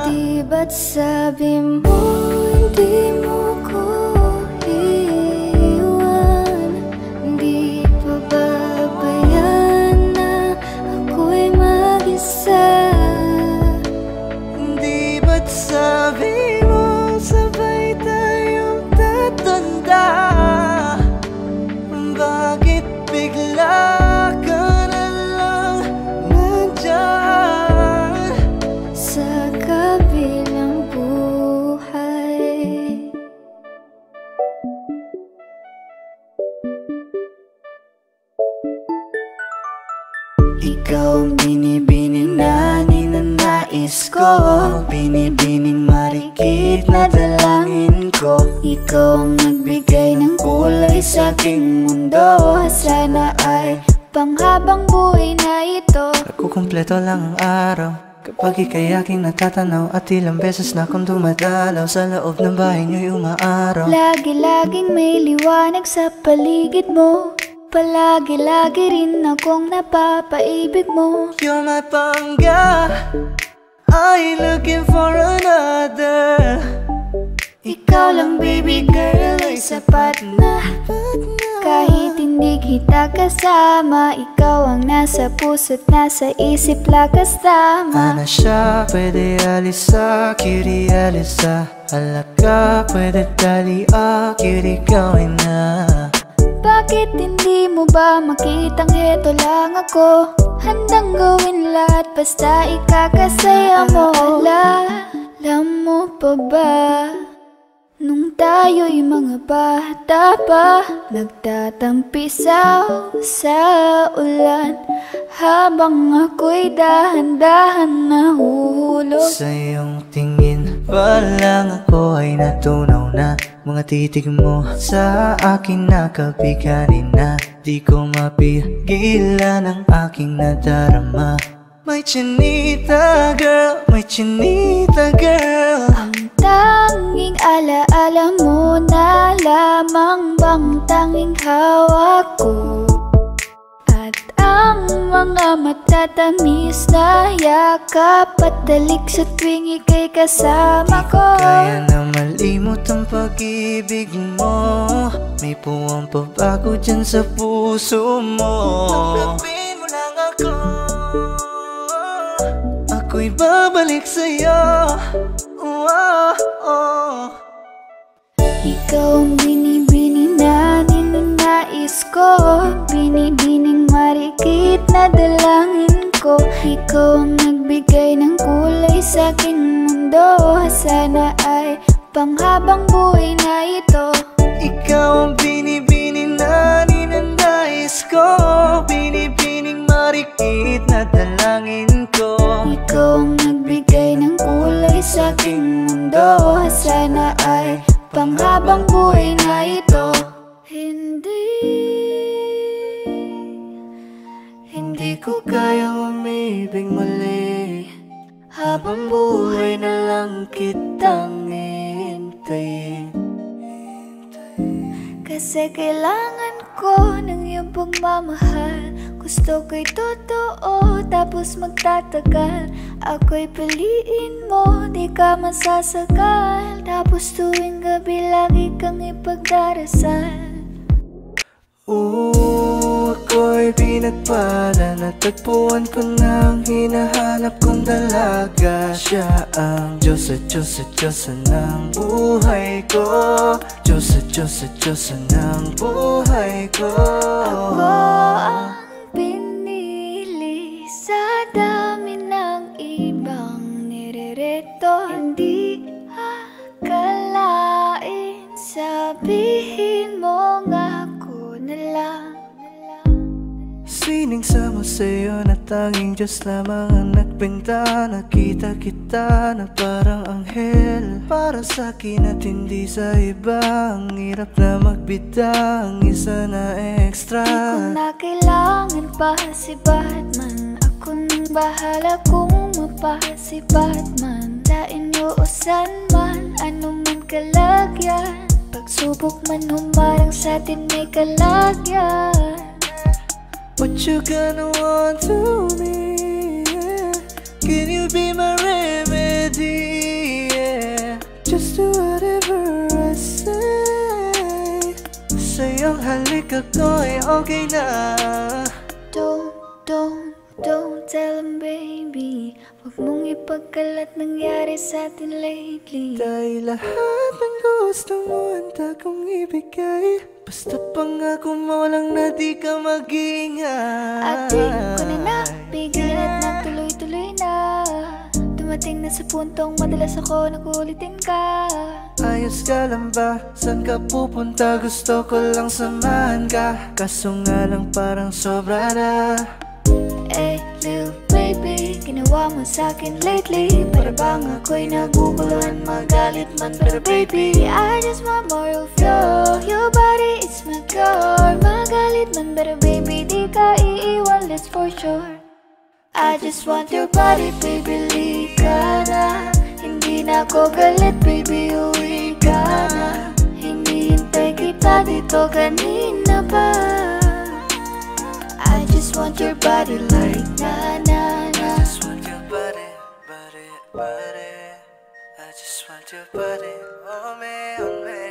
Di ba't sabi mo hindi mo ko iwan? Di pa babayaan na ako'y mag-isa? Di ba't sabi mo sabay tayong tatanda? Bakit bigla ka na lang nandyan Sa kabilang buhay? Ikaw ang binibining na ninanais ko, binibining marikit na dalangin ko. Ikaw ang nagbigay ng kulay sa aking mundo. Sana ay panghabang buhay na ito. Nagkukumpleto lang ang araw kapag ika'y aking natatanaw, at ilang beses na akong dumadalaw sa loob ng bahay niyo'y umaaraw. Lagi-laging may liwanag sa paligid mo. Palagi-lagi rin akong napapaibig mo. You're my pangga, I ain't looking for another. Ikaw lang baby girl ay sapat na. Kahit hindi kita kasama, ikaw ang nasa puso't nasa isip lakas tama. Ana siya, pwede alisa, cutie alisa. Halaka, pwede tali, cutie gawin na. Bakit hindi mo ba makitang heto lang ako? Handang gawin lahat basta ikakasaya mo. Alam mo pa ba, nung tayo'y mga bata pa, nagtatampisaw sa ulan, habang ako'y dahan-dahan nahuhulog. Sa iyong tingin pa lang ako ay natunaw na. Mga titig mo sa akin nakabiganin na. Di ko mapigilan ang aking nadarama. My chinita girl, my chinita girl. Ang tanging alaala mo na lamang bang tanging hawak ko, at ang mga matatamis na yakap at dalik sa tuwing ika'y kasama ko. Kaya na malimot ang pag-ibig mo. May puwang pabago dyan sa puso mo. Tanggapin mo lang ako, ako'y babalik sa'yo. Ikaw ang binibini na ninanais ko, binibining marikit na dalangin ko. Ikaw ang nagbigay ng kulay sa aking mundo, sana ay panghabang buhay na ito. Ikaw ang binibini na ninanais ko, binibining marikit na dalangin ko. Ikaw ang nagbigay ng kulay sa aking mundo, sana ay panghabang buhay na ito. Hindi ko kayang umibig muli, habang buhay na lang kitang hintayin. Kasi kailangan ko ng iyong pagmamahal. Gusto ko'y totoo, tapos magtatagal. Ako'y piliin mo, di ka masasakal. Tapos tuwing gabi lagi kang ipagdarasal. Ako'y pinagpala, natagpuan ko ng hinahanap kong dalaga. Siya ang Diyos at Diyos at Diyosa ng buhay ko. Diyos at Diyos at Diyosa ng buhay ko. Ako ang pinili sa dami ng ibang nirereto. Hindi akalain, sabihin mo nga ako na lang. Sining sama sa'yo na tanging Diyos lamang ang nagbenta. Nakita kita na parang anghel para sa'kin at hindi sa iba. Ang hirap na magbida, ang isa na extra. Di ko na kailangan pa si Batman, ako nang bahala kung mapa si Batman. Sa inuusan man, ano man kalagyan, pagsubok man humarang sa'tin may kalagyan. What you gonna want to me, yeah? Can you be my remedy, yeah? Just do whatever I say. Sa'yong halik ako'y okay na. Don't tell him baby, huwag mong ipagkalat nangyari sa'tin lately. Dahil lahat ng gusto mo handa kong ibigay, basta pangako mo lang na di ka mag-ingay. At di ko na napigil at nagtuloy-tuloy na. Dumating na sa puntong madalas ako nakulitin ka. Ayos ka lang ba? Saan ka pupunta? Gusto ko lang samahan ka, kaso nga lang parang sobra na. Hey little baby, ginawa mo sa'kin lately, para bang ako'y naguguluhan, magalit man. Pero baby, I just want more of you. Your body is my core. Magalit man, pero baby, di ka iiwan, that's for sure. I just want your body, baby, lika na. Hindi na ako galit, baby, uwi ka na. Hindi hintay kita dito kanina pa. I just want your body like na na na. I just want your body, body, body. I just want your body on me, on me.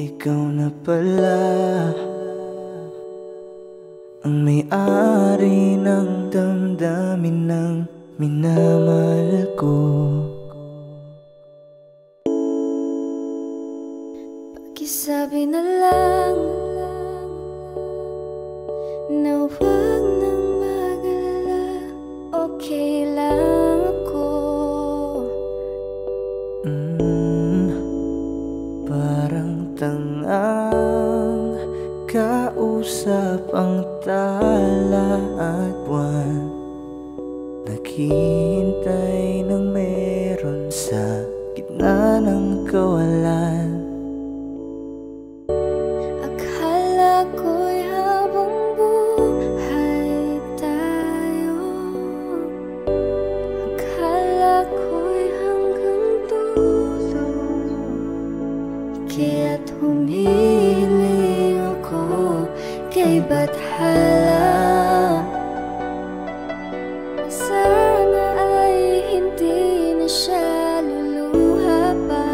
Ikaw na pala ang may-ari ng damdamin ng minamahal ko. Pakisabi na lang na huwag nang mag-alala, okay lang ako. Parang tangang kausap ang tala at buwan, naghihintay ng meron sa gitna ng kawalan. Akala ko'y habang buhay tayo, akala ko'y hanggang dulo, kaya't humiling ako kay Bathala. Sana ay hindi na siya luluha pa.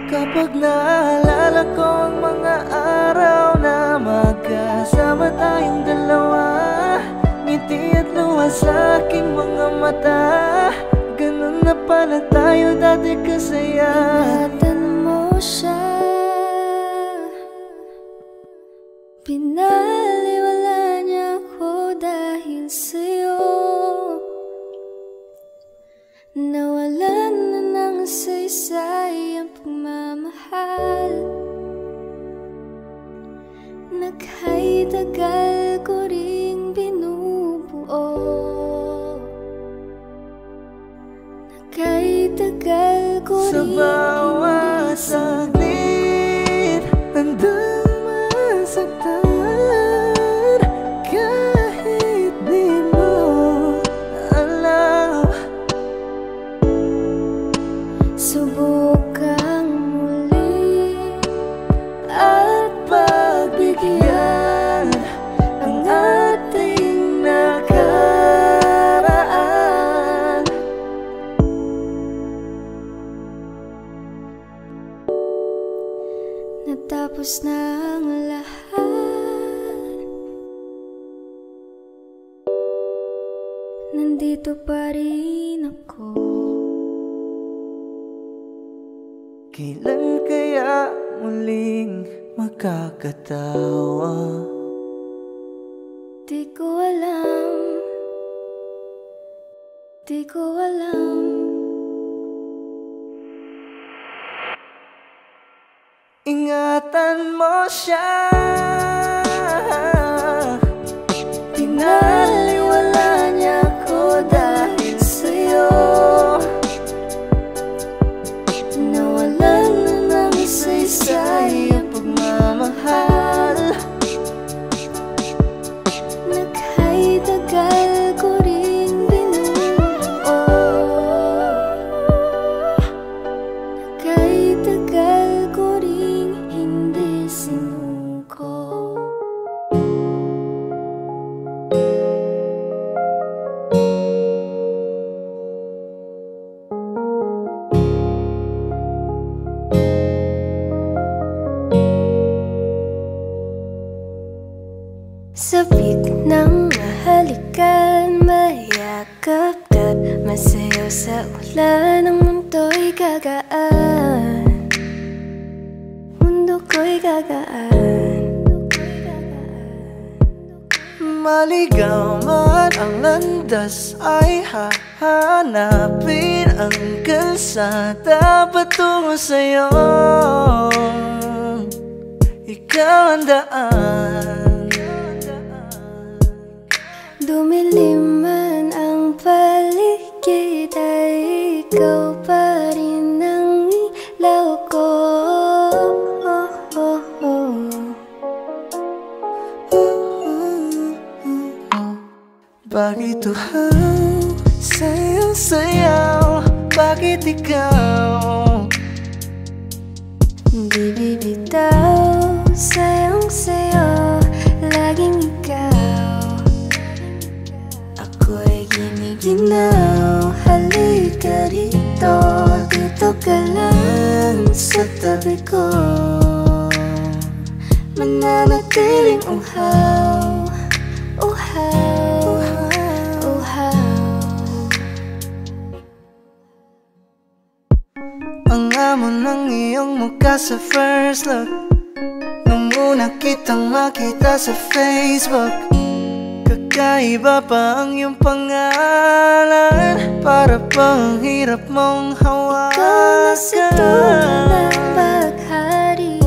Kapag naalala ko ang mga araw na magkasama tayong dalawa, ngiti at luha sa aking mga mata, ganun na pala tayo dati kasaya. Ingatan mo siya, pinaliwala niya ako dahil sa'yo. Nawalan na ng saysay ang pagmamahal, naghay tagal ko ring binubuo, naghay tagal ko Sa ring bawat saglit, handang masaktan, kahit di mo alam. subukang muli at pagbigyan ang ating nakaraan. Natapos na ang lahat, nandito pa rin ako. Kailan kaya muling makakatawa? Di ko alam, di ko alam. Ingatan mo siya, Pinaliwala niya ako dahil sa'yo. Nawalan na ng saysay ang pagmamahal, naghay tagal ko ring binuo, naghay tagal ko ring hindi sinuko. Sabik ng mahalikan, mayakap at masayaw sa ulan, ang mundo'y gagaan, mundo ko'y gagaan. maligaw man ang landas ay hahanapin ang kalsada patungo sa'yo. Ikaw ang daan. Dumilim man ang paligid ay ikaw pa rin ang ilaw ko. Bakit uhaw, sayaw-sayaw, bakit ikaw? Di bibitaw, sayang-sayo, laging ikaw. Ako'y giniginaw, halika rito, dito ka lang sa tabi ko. Mananag nananatiling uhaw, uhaw, uhaw. Ang amo ng iyong mukha sa first look, nung una kitang makita sa Facebook. Kakaiba pa ang iyong pangalan, para bang hirap mong hawakan. Ikaw na sa dulo ng baghari,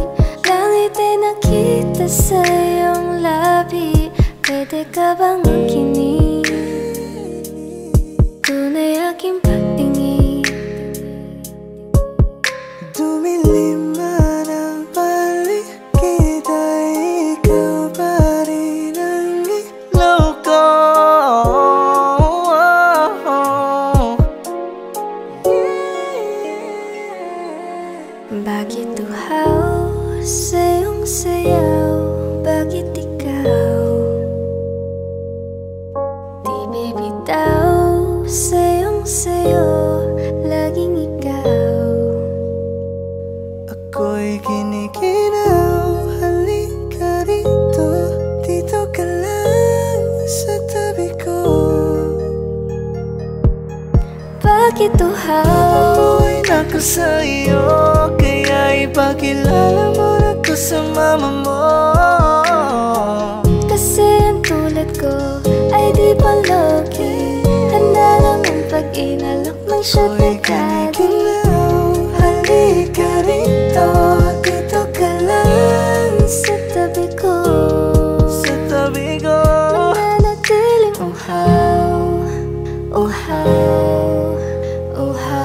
langit ay nakita sa iyong labi. Pwede ka bang makinig? Tunay aking pagtingin. Dumilim man ang paligid, ay ikaw pa rin ang ilaw ko. Bakit uhaw sa iyong sayaw? Bakit ikaw di bibitaw sa iyong sayo? Laging ikaw. Ako'y kinikinaw, halika rito, dito ka lang sa tabi ko. Bakit uhaw? Umuwi na ko sa iyo, kaya ipakilala mo na ko sa mama mo. Kasi ang tulad ko ay di paloki, handa naman pag inalok ng shot na Ako'y kadi. kinikinaw, halika rito, dito ka lang Sa tabi ko, sa tabi ko. nananatiling uhaw, uhaw, uhaw.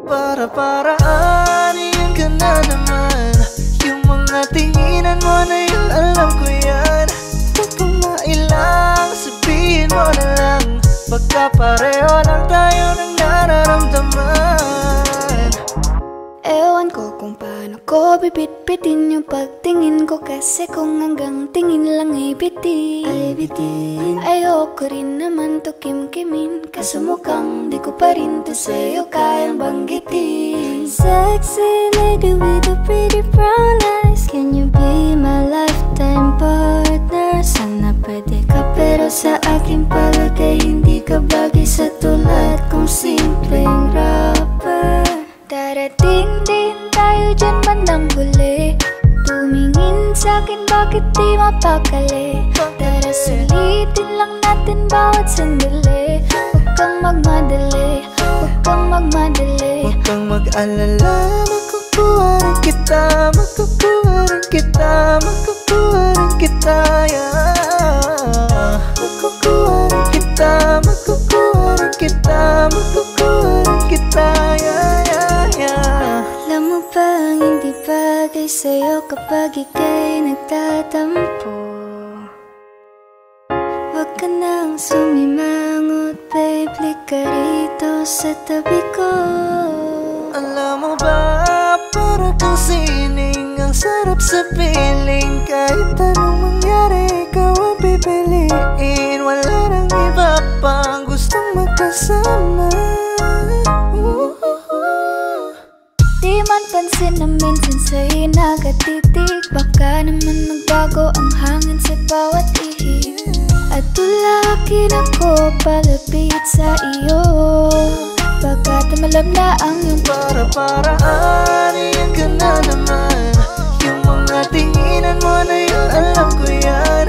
Para-paraan, yan ka na naman. Yung mga tinginan mo na yun, alam ko yan. Huwag kang mailang, sabihin mo na lang. Pagka pareho lang tayo ng nararamdaman. Ewan ko kung paano ko bibit-bitin yung pagtingin ko, kasi kung hanggang tingin lang ay bitin. Ayoko rin naman to kim-kimin, kaso mukhang di ko pa rin to sa'yo kayang banggitin. Sexy lady with a pretty brown eyes, can you be my lifetime partner? Sana pwede ka, pero sa aking palagay hindi ka bagay sa tulad kong simpleng rapper. Darating din tayo dyan bandang huli, tumingin sa'kin bakit di mapakali. Tara sulitin lang natin bawat sandali, huwag kang magmadali, huwag kang magmadali. Huwag kang mag-alala, makukuha rin kita, makukuha rin kita, makukuha rin kita, yeah. Makukuha rin kita, makukuha rin kita, makukuha rin kita, yeah, yeah, yeah. Alam mo bang hindi bagay sa'yo kapag ika'y nagtatampo? Huwag ka nang sumimangot, babe, lika rito sa tabi ko. Alam mo ba, para kang sining, ang sarap sa piling. Kahit anong mangyari, ikaw ang pipiliin. Wala nang iba pang gustong magkasama. Di man pansin na minsan sa'yo nakatitig, baka naman magbago ang hangin sa bawat ihip. At tulakin ako palapit sa iyo, baka tumalab na ang iyong Para-paraan, yan ka na naman. Yung mga tinginan mo na yun, alam ko yan.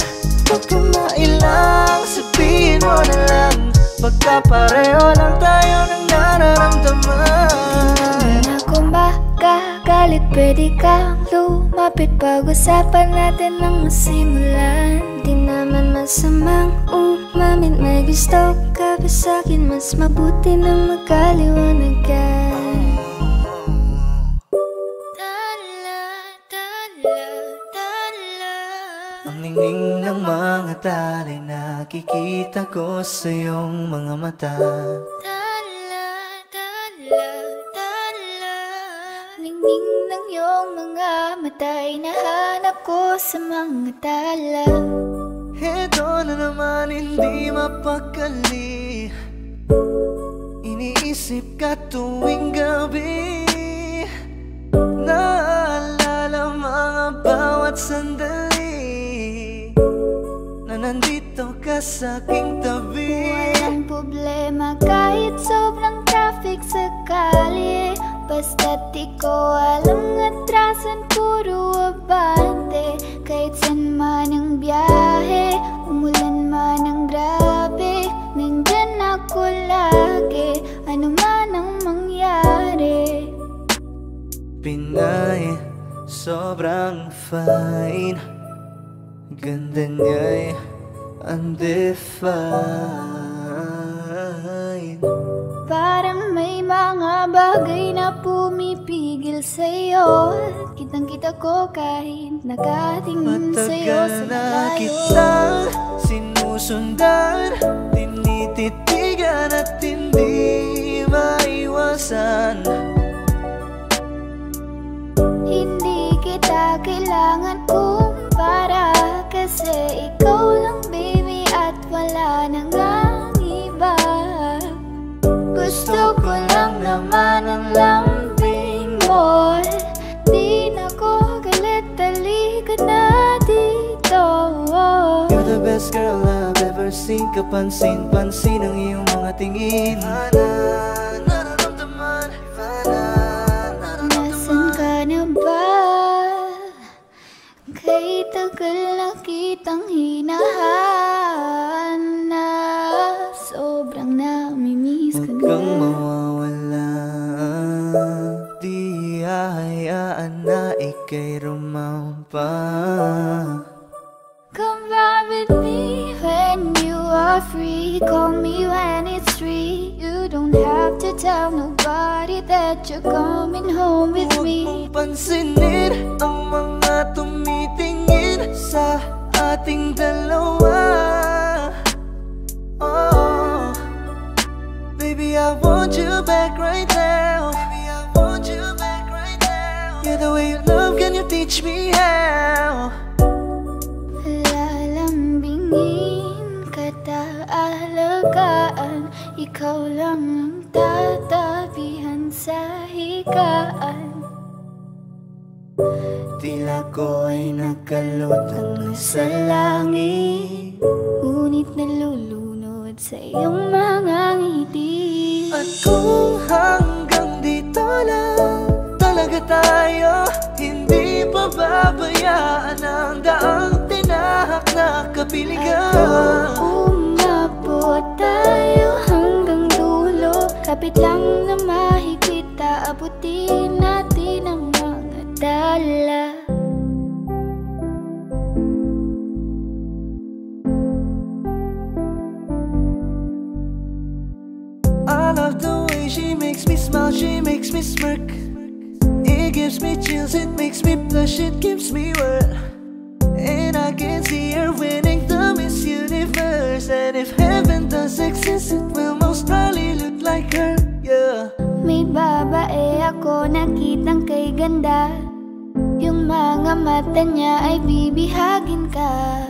Huwag kang mailang, sabihin mo na lang. Pagka pareho lang tayo ng nararamdaman. na kung makagalit, pwede kang lumapit, pag-usapan natin ang masimulan. Di naman masamang umamin, may gusto ka ba sa'kin? Mas mabuti na magkaliwanagan. Ang ningning ng mga tali, nakikita ko sa iyong mga mata. Ningning ng iyong mga mata. kita'y nahanap ko sa mga tala. Heto na naman hindi mapakali, iniisip ka tuwing gabi. Naalala mga bawat sandali na nandito ka sa aking tabi. Walang problema kahit sobrang traffic sa kalye, basta't di ko alam atrasan, puro abante. Kahit san man ang biyahe, umulan man ang grabe, nandyan ako lagi, ano man ang mangyari. Pinay, sobrang fine, ganda niya'y undefined. Parang may mga bagay na pumipigil sa'yo, kitang-kita ko kahit nakatingin sa'yo sa Matagal na malayo. kitang sinusundan, tinititigan at hindi maiwasan. Hindi kita kailangan kumpara, kasi ikaw lang baby at wala nang ang iba. Gusto ko lang naman ang lambing mo, di na ko galit, halika na dito. You're the best girl I've ever seen, kapansin-pansin ang iyong mga tingin. Nararamdaman, Nasaan ka na ba? Kay tagal na kitang hinahanap, sobrang namimiss ka huwag kang na. mawawala, di hahayaan na ika'y rumampa. Come back with me when you are free, call me when it's free. You don't have to tell nobody that you're coming home with Huwag me. mong pansinin ang mga tumitingin sa ating dalawa. Oh, baby, I want you back right now. Baby, I want you back right now. Yeah, the way you love, can you teach me how? Lalambingin kita, alagaan, ikaw lang ang tatabihan sa higaan. Tila ko ay nakalutang sa langit, Ngunit nalulunod sa iyong mga ngiti. at kung hanggang dito lang talaga tayo, hindi pa babayaan ang daang tinahak na kapiligan. Umabot tayo hanggang dulo, kapit lang na mahigpit, aabutin natin ang mga dala. I love the way she makes me smile, she makes me smirk. It gives me chills, it makes me blush, it gives me word. And I can see her winning the Miss Universe. And if heaven does exist, it will most probably look like her, yeah. May babae ako nakitang kay ganda, yung mga mata niya ay bibihagin ka.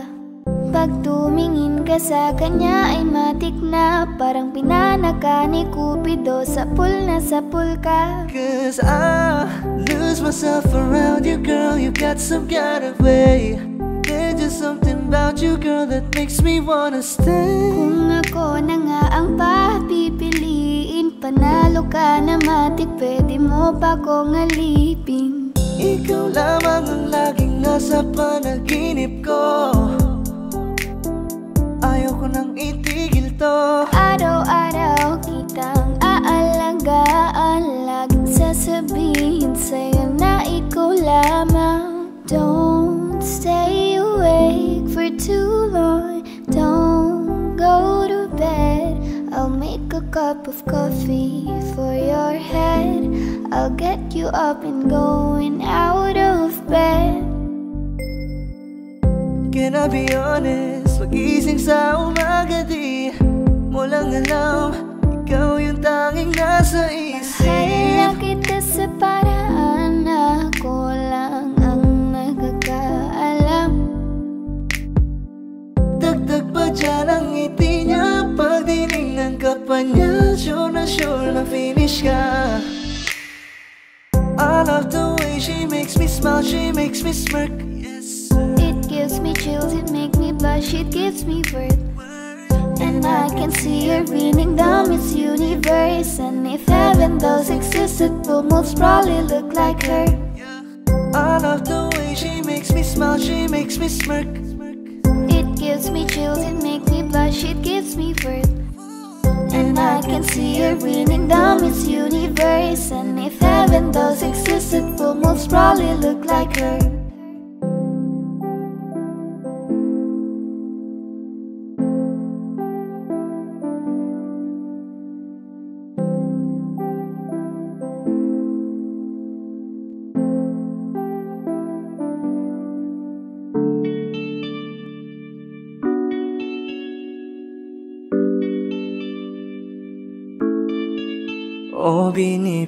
Pag tumingin ka sa kanya ay matik na, parang pinanaka ni Cupido, sapul na sapul ka. Cause I lose myself around you, girl, you got some kind of way. There's just something about you, girl, that makes me wanna stay. Kung ako na nga ang papipiliin, panalo ka na matik, pwede mo pa kong alipin. Ikaw lamang ang laging nasa panaginip ko, ayaw ko nang itigil to. Araw-araw kitang aalagaan, laging sasabihin sa'yo na ikaw lamang. Don't stay awake for too long, don't go to bed. I'll make a cup of coffee for your head, I'll get you up and going out of bed. Can I be honest? Pag-ising sa umaga di mo lang alam, ikaw yung tanging nasa isip. Mahal lang kita sa paraan, ako lang ang pa niya, sure na finish ka. I love the way she makes me smile, she makes me smirk. It gives me chills, it makes me blush, it gives me worth. And I can see her raining down Miss Universe. And if heaven does exist, it will most probably look like her. I love the way she makes me smile, she makes me smirk. It gives me chills, it makes me blush, it gives me worth. And I can see her raining down Miss Universe. And if heaven does exist, it will most probably look like her. Oh, Bini,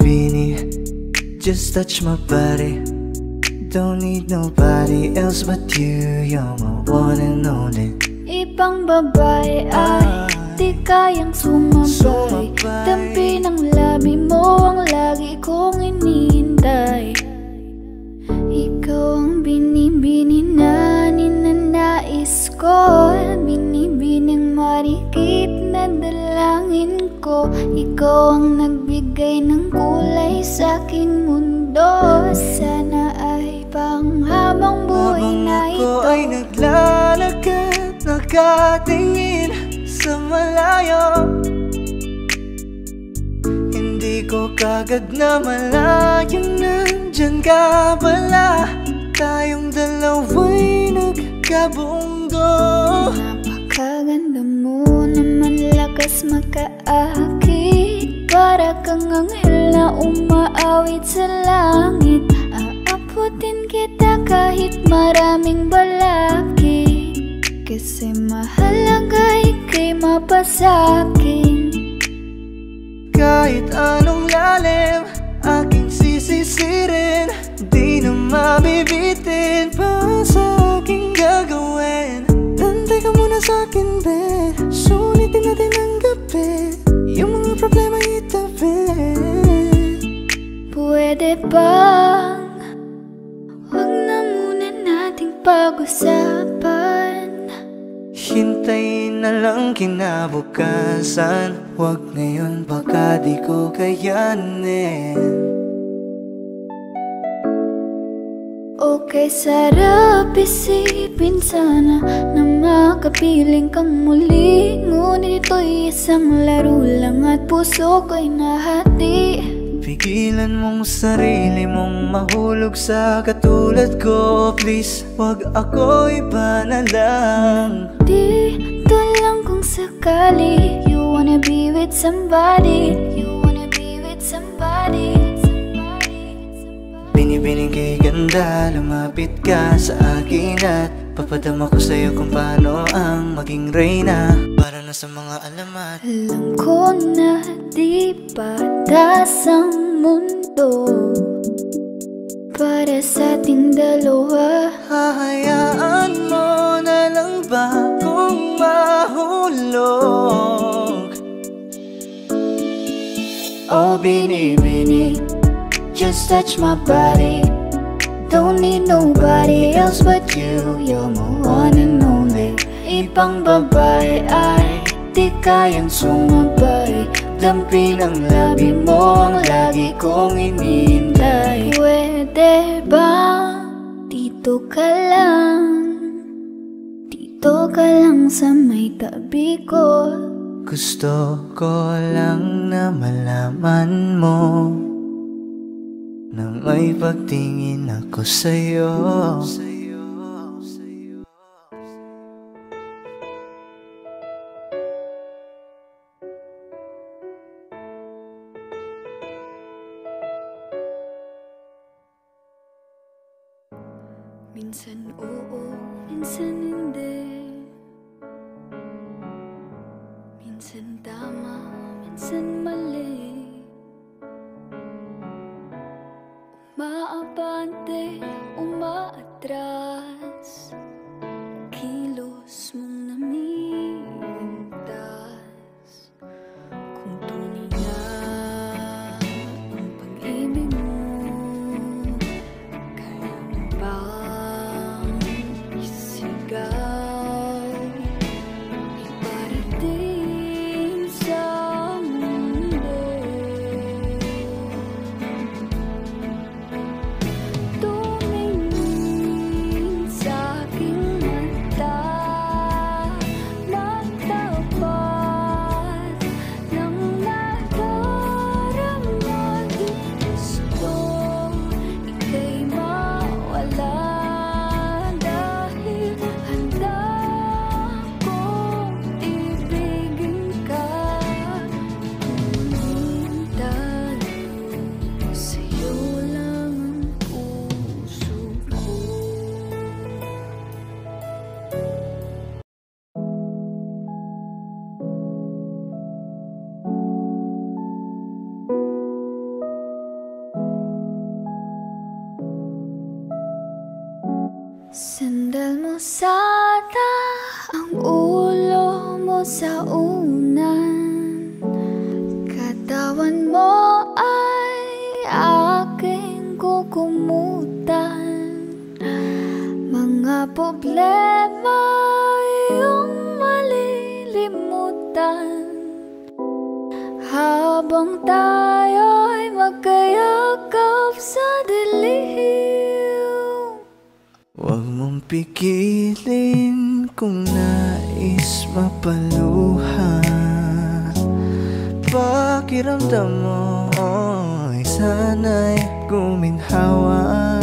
just touch my body. Don't need nobody else but you. You're my one and only. Ibang babae ay di kayang sumabay. Dampi ng labi mo ang lagi kong iniintay. Ikaw ang binibini na ninanais ko. Binibining marikit na dalangin ko. Ikaw ang nagbigay ng kulay sa aking mundo. Sana ay panghabang buhay na ito. Habang ako ay naglalakad, nakatingin sa malayo, hindi ko kagad na malayang nandyan ka pala. Tayong dalawa'y nagkabunggo. Napakaganda mo naman, lakas makaakit. Para kang anghel na umaawit sa langit. Aabutin kita kahit maraming balakid. Kasi mahalaga ika'y mapasakin. Kahit anong lalim, aking sisisirin. Di na mabibitin pa sa aking gagawin. Tantay ka muna sa'kin, be. Sulitin natin ang gabi. Yung mga problema itabi. Pwede bang huwag na muna nating pag-usapan? Hintayin na lang kinabukasan. Huwag ngayon, baka di ko kayanin. Okay, sarap isipin sana na makapiling kang muli. Ngunit ito'y isang laro lang at puso ko'y nahati. Pigilan mong sarili mong mahulog sa katulad ko. Please, wag ako iba na lang. Dito lang kung sakali you wanna be with somebody. You wanna be with somebody. Binibining kay ganda, lumapit ka sa akin at papadama ko sa'yo kung paano ang maging reyna. Para na sa mga alamat. Alam ko na di patas ang mundo para sa ating dalawa. Hahayaan mo na lang ba kung mahulog? Oh, Bini, just touch my body. Don't need nobody else but you. You're my one and only. Ibang babae ay di kayang sumabay. Dampi ng labi mo ang lagi kong inihintay. Pwede ba dito ka lang? Dito ka lang sa may tabi ko. Gusto ko lang na malaman mo na may pagtingin ako sa'yo. Minsan oo, minsan hindi. Minsan tama, minsan mali. Umaabante, umaatras. Kilos mong namimintas. Sandal mo sana ang ulo mo sa unan, katawan mo ay aking kukumutan. Mga problema iyong malilimutan habang tayo'y magkayakap sa dilim. Huwag mong pigilin kung nais mapaluha. Pakiramdam mo ay sana'y guminhawa.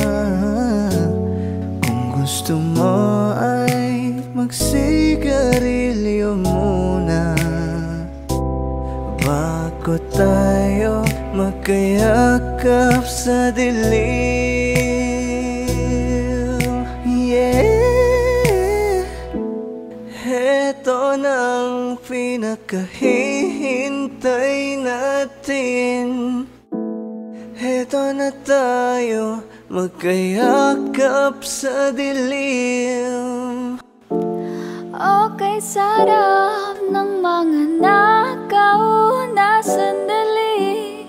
Kung gusto mo ay magsigarilyo muna bago tayo magkayakap sa dilim. Heto nang pinakahihintay natin. Heto na tayo magkayakap sa dilim. Okay, sarap ng mga nakauna sandali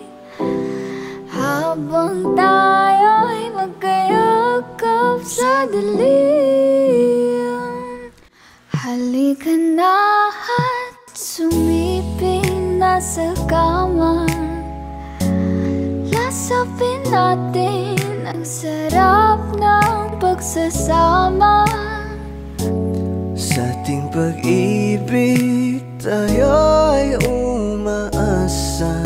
habang tayo'y magkayakap sa dilim. Halika na at sumiping na sa kama. Lasapin natin ang sarap ng pagsasama. Sa ating pag-ibig tayo'y umaasa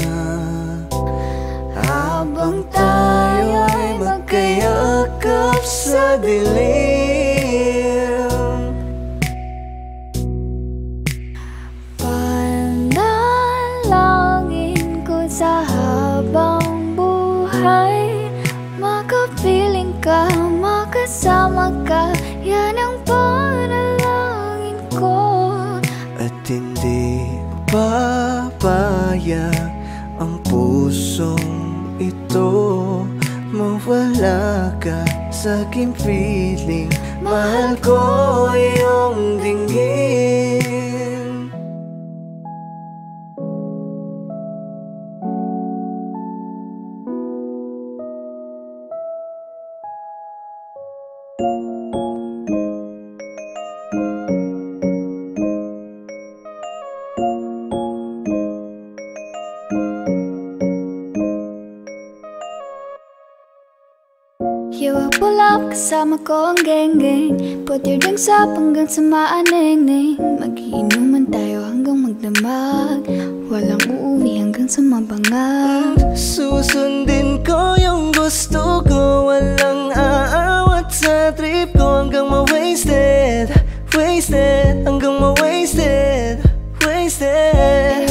habang tayo'y magkayakap sa dilim. Panalangin ko sa habang buhay, makapiling ka, makasama ka, yan ang panalangin ko. At hindi papayag ang pusong ito mawala ka sa aking piling. Mahal ko iyong dinggin. You will pull up kasama ko ang geng-geng, put your drinks up hanggang sa maaneng-neng. Magiinuman tayo hanggang magdamag, walang uuwi hanggang sa mabangag. Susundin ko yung gusto ko, walang aawat sa trip ko hanggang ma-wasted, wasted, hanggang ma-wasted, wasted.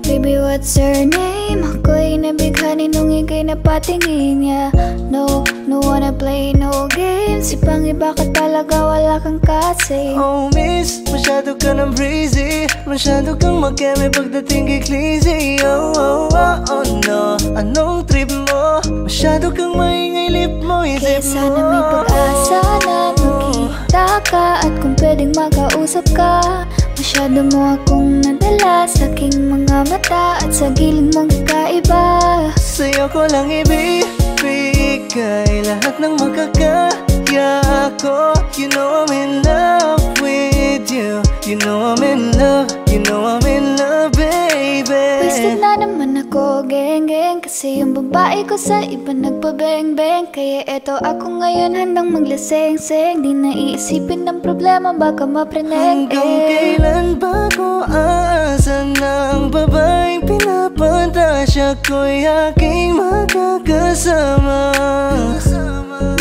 Baby, what's your name? Ako'y nabighani nung ika'y napatingin niya. No, no wanna play no games. Si pang iba ka talaga, wala kang kasi. Oh miss, masyado ka ng breezy, masyado kang makeme pagdating kay Clizzy. Oh, oh, oh, oh no, anong trip mo? Masyado kang maingay, lip mo, Kaya isip mo. sana may pag-asa na magkita ka, at kung pwedeng makausap ka. Masyado mo akong nadala sa aking mga mata, at sa giling mong kakaiba. Sa'yo ko lang ibibigay lahat ng makakaya ko. You know I'm in love with you, you know I'm in love, you know I'm in love, baby. Wasted na naman ako, geng-geng, kasi yung babae ko sa iba nagpabeng-beng. Kaya eto ako ngayon handang maglaseng-seng, di na iisipin ng problema, baka mapreneng. Hanggang kailan ba ko aasa ng babaeng pinapantasya ko'y aking makakasama?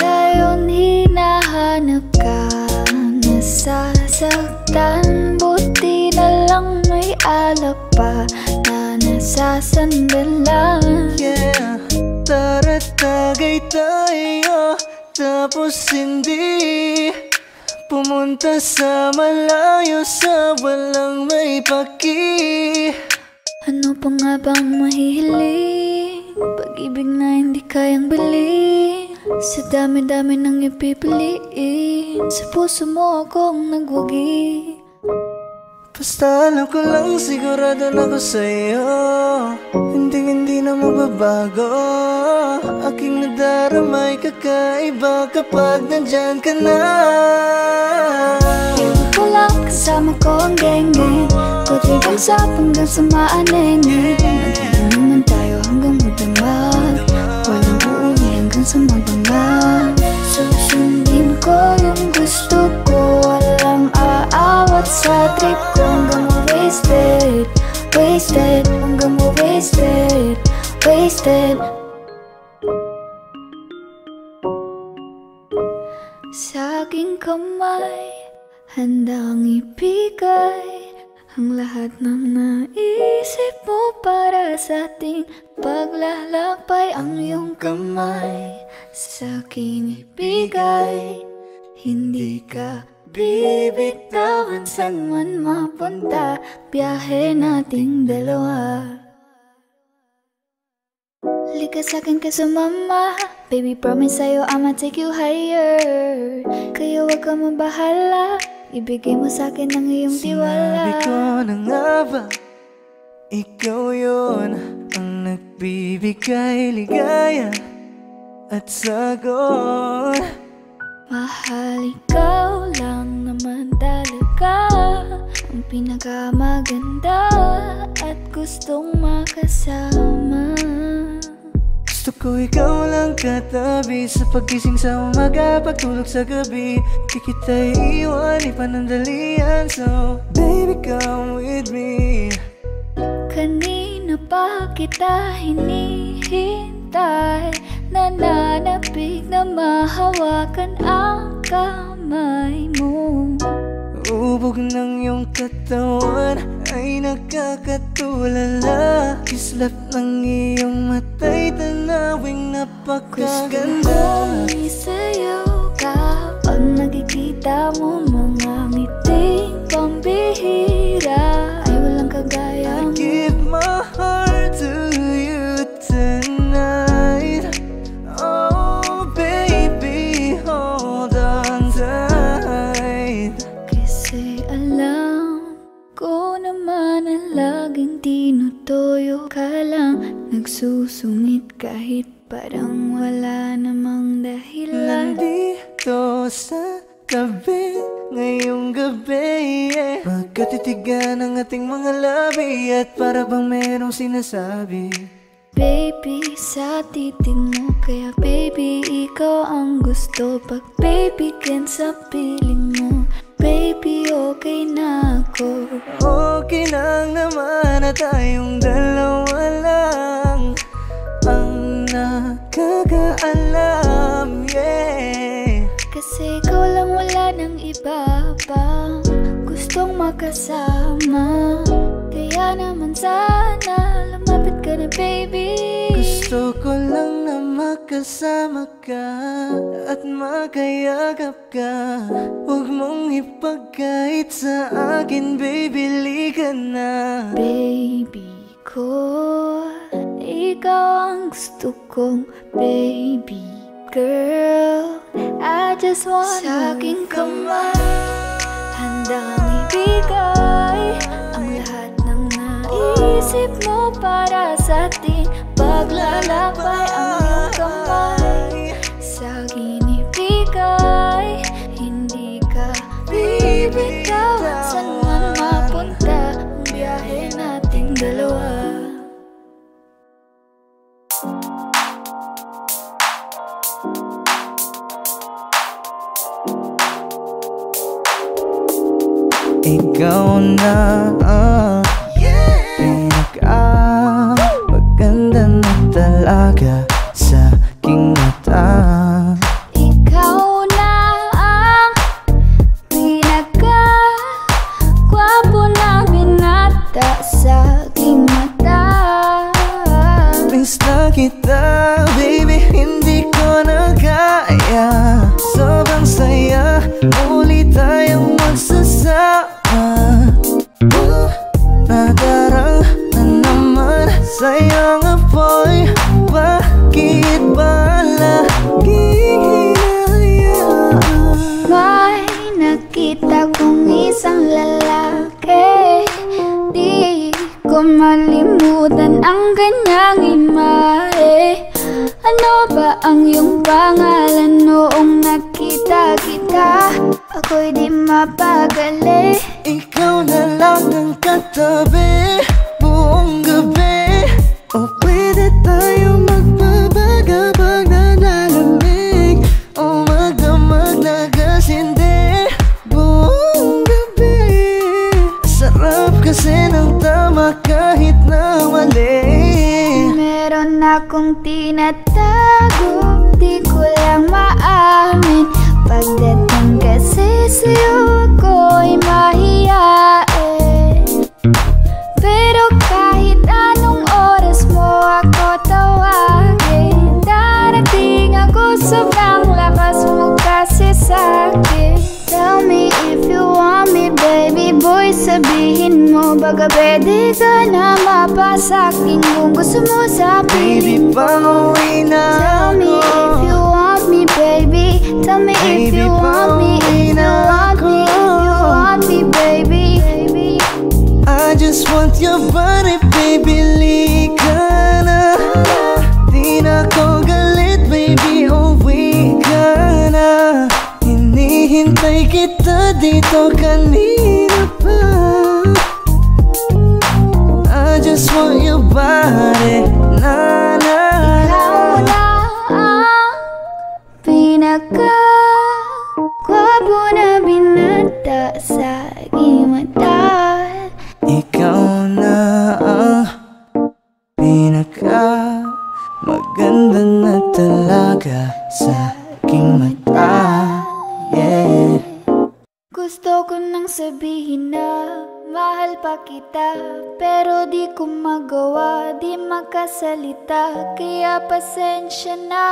Ngayon hinahanap ka, nasasaktan, buti na lang may alak pa na nasasandalan. Yeah, tara't tagay tayo, tapos hindi pumunta sa malayo, sa walang may paki. Ano pa nga bang mahihiling? Pag-ibig na hindi kayang bilhin. Sa dami-dami nang ipipiliin, sa puso mo akong nagwagi. Basta alam ko lang, sigurado na ako sa'yo. Hindi na magbabago. Aking nadaramay kakaiba kapag nandyan ka na. Iwan ko lang, kasama ko ang geng-geng. Kutrig ang sap hanggang sa maanengeng. Magiging naman tayo hanggang magdamag. Walang uuwi hanggang sa magdamag. Susundin ko yung gusto ko. Walang aawat sa trip ko. Hanggang ma-wasted, wasted. Hanggang ma-wasted, wasted. Sa aking kamay, handang ibigay ang lahat ng naisip mo para sa ating paglalakbay. Ang iyong kamay sa aking ibigay, hindi ka bibitawan saan man mapunta. Biyahe nating dalawa. Lika sa'kin ka sumama, baby promise sa'yo I'ma take you higher. Kaya wag ka mabahala, ibigay mo sa'kin ang iyong tiwala. Sinabi ko na nga ba, ikaw yun ang nagbibigay ligaya at sagot. Mahal, ikaw lang naman talaga ang pinakamaganda at gustong makasama. Gusto ko ikaw lang katabi sa pagising sa umaga, pagtulog sa gabi. Di kita iiwan, ipanandalian. So baby come with me. Kanina pa kita hinihintay, nananapig na mahawakan ang kamay mo. Ubog ng iyong katawan ay nakakatulala. Kislap ng iyong matay, tanawing napakaganda. Gusto kong isayaw ka pag nakikita mo mga ngiting pambihira. Ay walang kagaya mo. I give my heart to you tonight. Oh baby, hold on tight. Kasi alam ko naman na laging tinutoyo ka lang. Nagsusungit kahit parang wala namang dahilan. Nandito sa tabi ngayong gabi, magkatitigan ang ating mga labi. At para bang merong sinasabi, baby, sa titig mo. Kaya baby, ikaw ang gusto. Pag baby, can sa piling mo. Baby, okay na ako. okay lang naman na tayong dalawa lang ang nakakaalam, yeah. Kasi ikaw lang, wala nang iba pa gustong makasama. Kaya naman sana lumapit ka na baby. Gusto ko lang na makasama ka at makayagap ka. Huwag mong ipagkait sa akin, baby, lika na. Baby ko, ikaw ang gusto kong baby girl. I just wanna sa aking kamay, handang ibigay ang lahat ng naisip mo para sa ating paglalakbay. Ang iyong kamay sa akin ibigay, hindi ka bibitawan saan man mapunta. Ang biyahe nating dalawa. Ikaw na pinaka-maganda na talaga sa aking mata. Ikaw na ang pinaka-gwapo na binata sa aking mata. Miss na kita, baby, hindi ko na kaya. Sobrang saya, muli tayong magsasama. Nadarang na naman sa'yong apoy, nakita kong isang lalaki. Di ko malimutan ang kanyang imahe. Ano ba ang iyong pangalan noong nakita kita? Ako'y di mapagali. Ikaw na lang ang katabi buong gabi. O pwede tayo magbabaga pag nalalamig, o magdamag na gasindi buong gabi. Sarap kasi ng tama kahit na mali. Meron akong tinatago, di ko lang maamin. Pagdating kasi sa'yo ako'y mahiyain. Pero kahit anong oras mo ako tawagin, darating ako, sobrang lakas mo kasi sa'kin. Tell me if you want me, baby boy, sabihin mo baka pwede ka na mapasakin kung gusto mo sa Baby, piling ko. pauwi na Tell me if you want me, baby. Tell me if you want me, if you want me, if you want me, baby. I just want your body, baby, lika na. Di na ko galit, baby, uwi ka na. Hinihintay kita dito kanina pa. I just want your body, na na. Ikaw na ang pinaka-gwapo na binata sa aking mata. Ikaw na ang pinaka maganda na talaga sa aking mata. Yeah. Gusto ko nang sabihin na mahal pa kita, pero di ko magawa, di makasalita. Kaya pasensya na,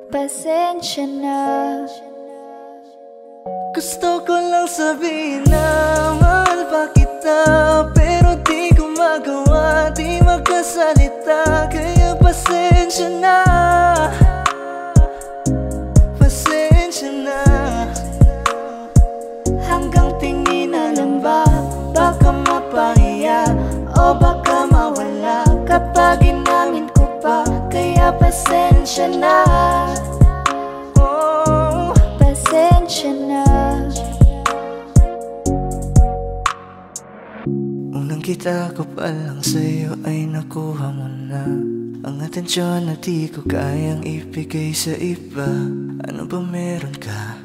pasensya na. Gusto ko lang sabihin na mahal pa kita, pero di ko magawa, di magkasalita. Kaya pasensya na, pasensya na. Hanggang tingin na lang ba, baka mapahiya o baka mawala kapag inamin ko pa. Kaya pasensya na, oh, Pasensya na. unang kita ko pa lang sa'yo ay nakuha mo na ang atensyon na di ko kayang ibigay sa iba. Ano ba meron ka?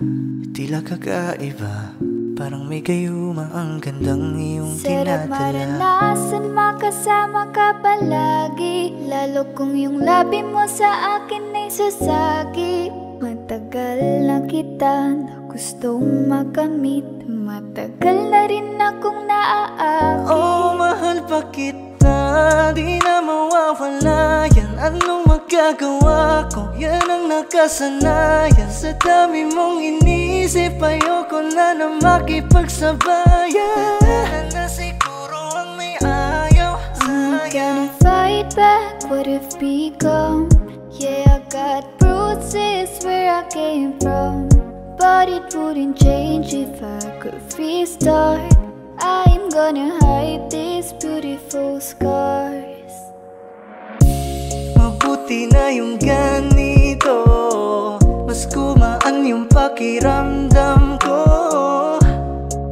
Tila kakaiba, parang may gayuma ang gandang iyong Sarap tinadala. maranasan, makasama ka palagi, lalo kung yung labi mo sa akin ay sasagi. Matagal na kita na gustong makamit, matagal na rin akong naaakit. Oh, mahal pa kita, di na mawawala yan. Anong magagawa ko? Yan ang nakasanayan. Sa dami mong inisip, ayoko na na makipagsabayan. Tara na siguro ang may ayaw I'm sa'yo. gonna fight back what have become. Yeah, I got bruises where I came from, but it wouldn't change if I could restart. I'm gonna hide these beautiful scars. Mabuti na yung ganito, mas gumaan yung pakiramdam ko.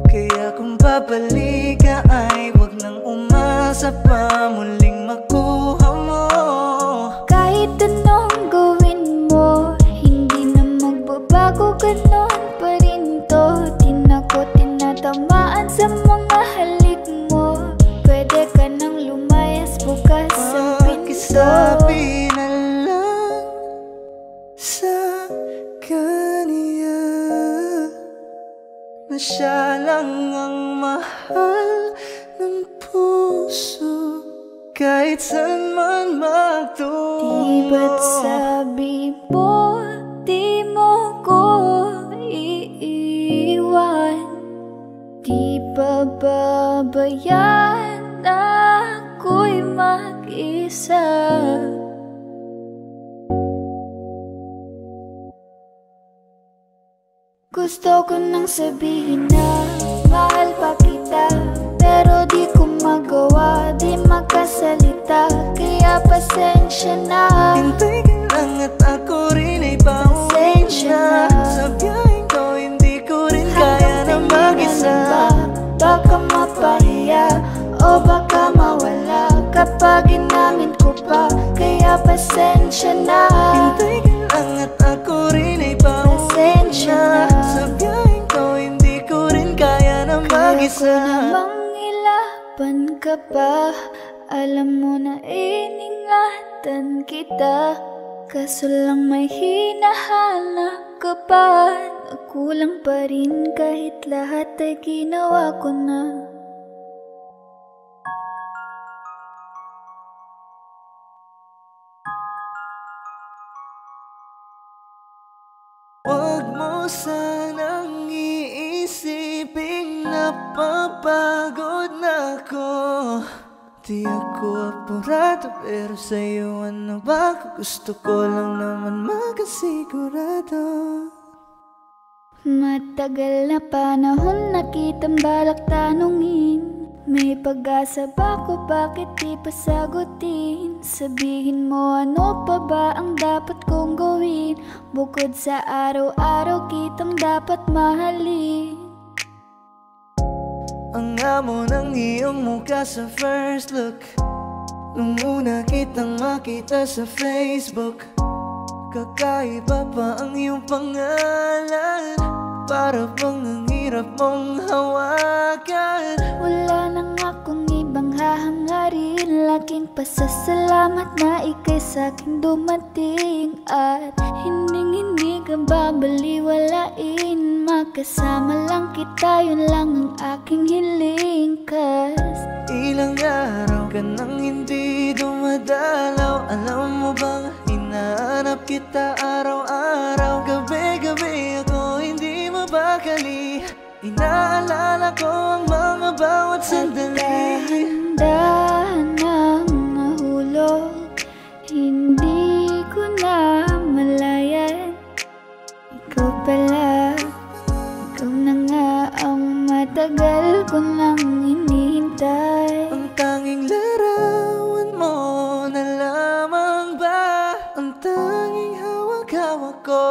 Kaya kung babalik ka ay wag nang umasa pa muling makuha mo. Kahit anong gawin mo, hindi na magbabago, ganon pa rin to. Di na ko tinatamaan sa mga halik mo. Pwede ka nang lumayas, bukas ang pinto. Pakisabi na lang sa kanya na siya lang ang mahal ng puso, kahit saan man Di ba't magtungo. sabi mo, di mo ko iiwan? Di ba babayaan ako'y mag-isa? Gusto ko nang sabihin na mahal pa kita, pero di ko magawa, di makasalita. Kaya pasensya na. Hintay ka lang at ako rin ay pauwi na. Sa biyaheng ko hindi ko rin kaya na mag-isa. Baka mapahiya o baka mawala kapag inamin ko pa. Kaya pasensya na. Hintay ka lang at ako rin ay pauwi na. Sa biyaheng ko hindi ko rin kaya na mag-isa. Kaya ko namang ilaban ka pa. Alam mo na iningatan kita, kaso lang may hinahanap ka pa. Nagkulang pa rin kahit lahat ay ginawa ko na. Huwag mo sanang iisiping napapagod na ako. Di ako apurado, pero sa'yo ano ba? Gusto ko lang naman makasigurado. Matagal na panahon na kitang balak tanungin. May pag-asa ba ko, bakit di pa sagutin? Sabihin mo ano pa ba ang dapat kong gawin, bukod sa araw-araw kitang dapat mahalin. Ang amo ng iyong mukha sa first look, nung una kitang makita sa Facebook. Kakaiba pa ang iyong pangalan, para bang ang hirap mong hawakan. Wala nang akong ibang hahangarin, laking pasasalamat na ika'y sa'king dumating. At hindi ka babaliwalain, makasama lang kita, yun lang ang aking hiling. Cause ilang araw ka nang hindi dumadalaw. Alam mo bang hinahanap kita araw-araw. Gabi-gabi ako hindi mabakali, inaalala ko ang mga bawat sandali. dahan-dahan nang nahulog, hindi ko na malayan. Ikaw pala, ikaw na nga ang matagal ko nang hinihintay. Ang tanging larawan mo na lamang ba, ang tanging hawak-hawak ko.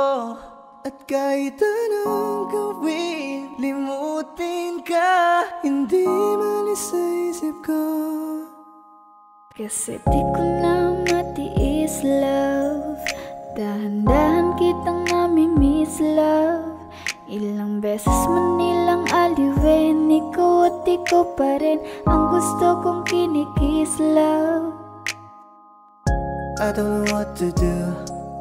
At kahit anong gawin, limutin ka, hindi malis sa isip ko. Kasi di ko na matiis, love. Dahan-dahan kitang nami-miss, love. Ilang beses man nilang aliwin, ikaw at ikaw pa rin ang gusto kong kinikiss, love. I don't know what to do,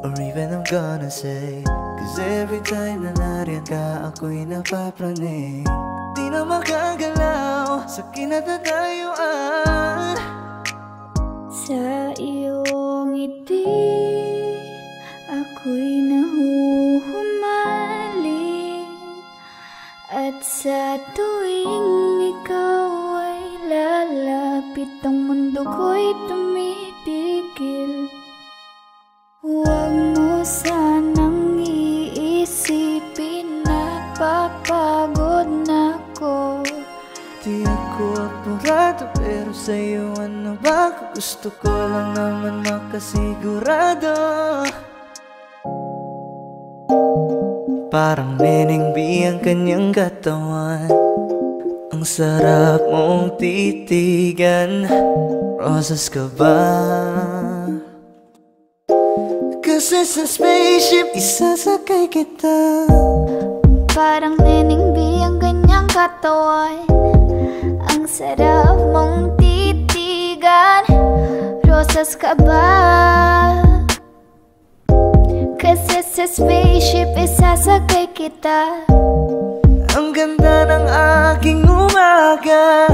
or even I'm gonna say, cause every time na nariyan ka, ako'y napapraning. Di na makagalaw sa kinatatayuan. Sa iyong ngiti, ako'y nahuhumaling. At sa tuwing ikaw ay lalapit, ang mundo ko'y tumitigil. Huwag mo sanang iisipin na papagod na ko. Di ako apurado, pero sa'yo ano ba? Gusto ko lang naman makasigurado. Parang Neneng B ang kanyang katawan, ang sarap mong titigan. Rosas ka ba? Kasi sa spaceship isasakay kita. Parang Neneng B ang kanyang katawan, ang sarap mong titigan. Rosas ka ba? Kasi sa spaceship isasakay kita. Ang ganda ng aking umaga,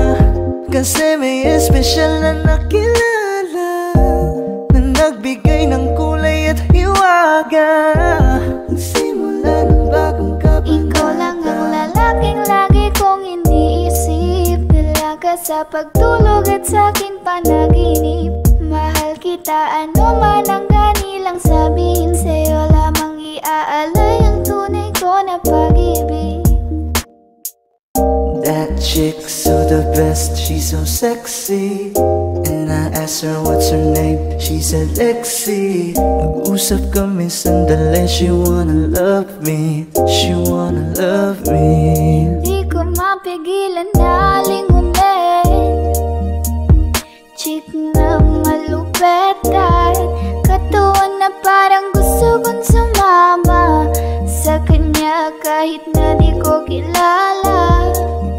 kasi may espesyal na nakilala, na nagbigay ng kulay at hiwaga. Simula ng bagong kabanata, Ikaw lang ang lalaking lagi kong iniisip, dalaga sa pagtulog at sa aking panaginip. Mahal kita, ano man ang ganilang sabihin, sa'yo lamang iaalay ang tunay ko na pag baby. That chick's so the best, she's so sexy. And I asked her what's her name, she said Lexi. Nag-usap kami sandali, she wanna love me, she wanna love me. Di ko mapigilan na lingunin, chick na malupet at katawan na parang gusto kong sumama sa kanya kahit na di ko kilala.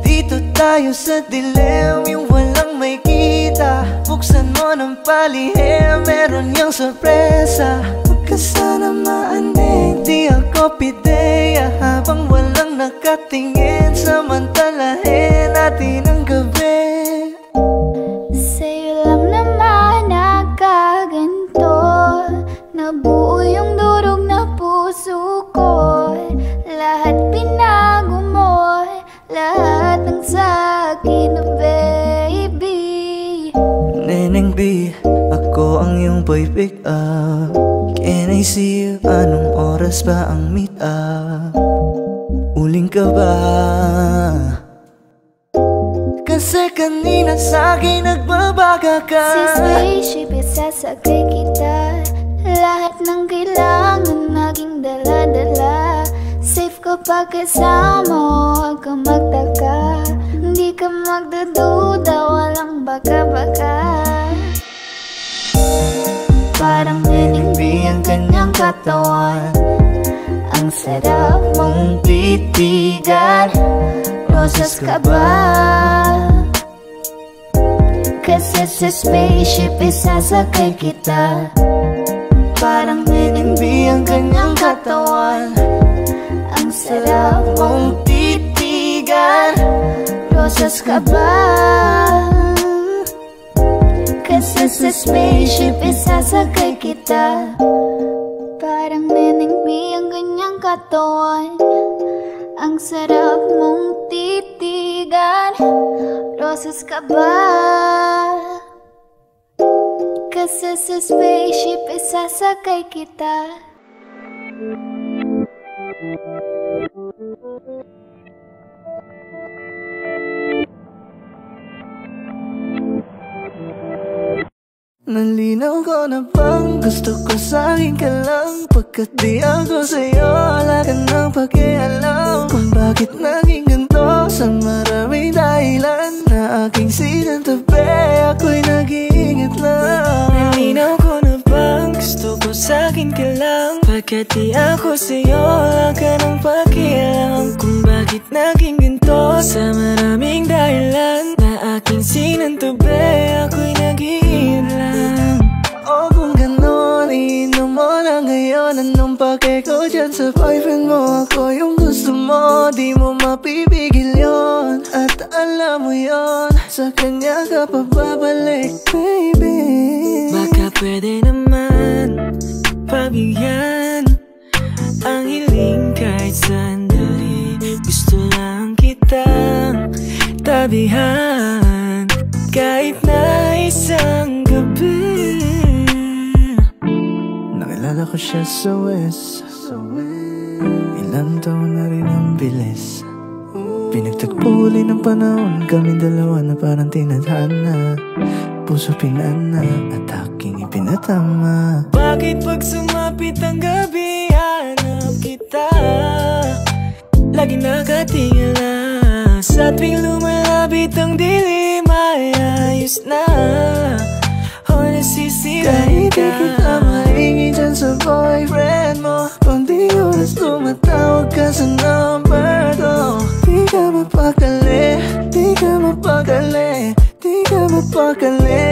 Dito tayo sa dilim, yung walang may kita. Buksan mo ng palihim, meron yung sorpresa. Huwag ka sana maanig, di ako pideya. Habang walang nakatingin, samantalahin natin ang gabi. Sa'yo lang naman nakaganto, nabuo yung durog na puso ko. Lahat binago mo, lahat ng sa'kin, baby. Neneng B, ako ang iyong boy pick up. Can I see you? Anong oras ba ang meet up? Uling ka ba? Kasi kanina sa'kin nagbabaga ka. Si spaceship, isasakay kita. Lahat ng kailangan naging dala-dala. Safe kapag kasama, huwag ka magtaka. Hindi ka magdududa, walang baka-baka. Parang niligbi ang kanyang katawan. Ang sarap mong titigan. Rosas ka ba? Kasi sa spaceship isasakay kita. Parang niligbi ang kanyang katawan. Ang sarap mong titigan. Rosas ka ba? Kasi sa spaceship isasakay kita. Parang nenengbi ang ganyang katawan. Ang sarap mong titigan. Rosas ka ba? Kasi sa spaceship isasakay kita. Nalinaw ko na bang gusto ko sa'kin ka lang? Pagkat di ako sa'yo, wala ka nang pakialam. Kung bakit naging ganito, sa maraming dahilan na aking sinantabi, ako'y nag-iingat lang. Nalinaw ko na bang gusto ko sa'kin ka lang? Pagkat di ako sa'yo, wala ka nang pakialam. Kung bakit naging ganito, sa maraming dahilan na aking sinantabi, ako'y nag-iingat lang. O kung ganon, iinom mo na ngayon. Anong pake ko dyan sa boyfriend mo? Ako yung gusto mo, di mo mapipigil yon. At alam mo yon, sa kanya ka pa babalik, baby. Baka pwede naman pabigyan ang hiling kahit sandali. Gusto lang kitang tabihan kahit na isang gabi. Nakilala ko siya sa West, ilang taon na rin ang bilis. Pinagtagpo uli ng panahon, kami dalawa na parang tinadhana. Puso pinana at aking ipinatama. Bakit pag sumapit ang gabi, hanap kita? Lagi nakatingala. Sa tuwing lumalapit ang dilim, ay ayos na. O nasisira ka. Kahit di kita mahingi dyan sa boyfriend mo, kung di oras tumatawag ka sa number ko. Di ka mapakali, di ka mapakali, di ka mapakali.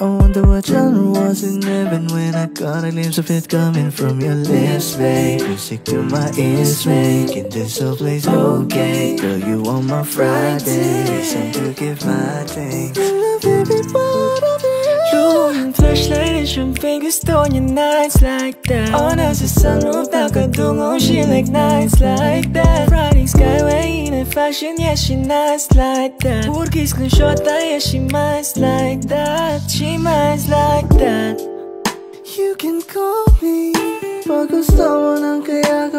I wonder what genre was in heaven when I caught a glimpse of it coming from your lips, babe. Music to my ears, making this whole place okay. Girl, you on my Friday, reason to give my thanks. I love every part of you. Yung flashlight and champagne, gusto niya nights like that. On nasa sunroof, nakadungo, she like nights like that. Riding skyway in a fashion, yeah, she nice like that. Porque screenshot, yeah, she minds like that. She minds like that. You can call me pag gusto mo ng kaya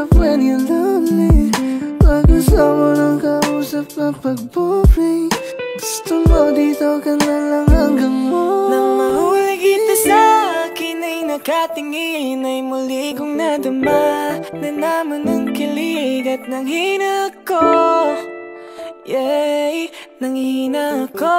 pag-boring. Gusto mo dito ka na lang hanggang mo. Nang mahuli kita sa akin ay nakatingin, ay muli kong nadama na naman ang kilig at nanghina ako. Yeah, nanghina ako.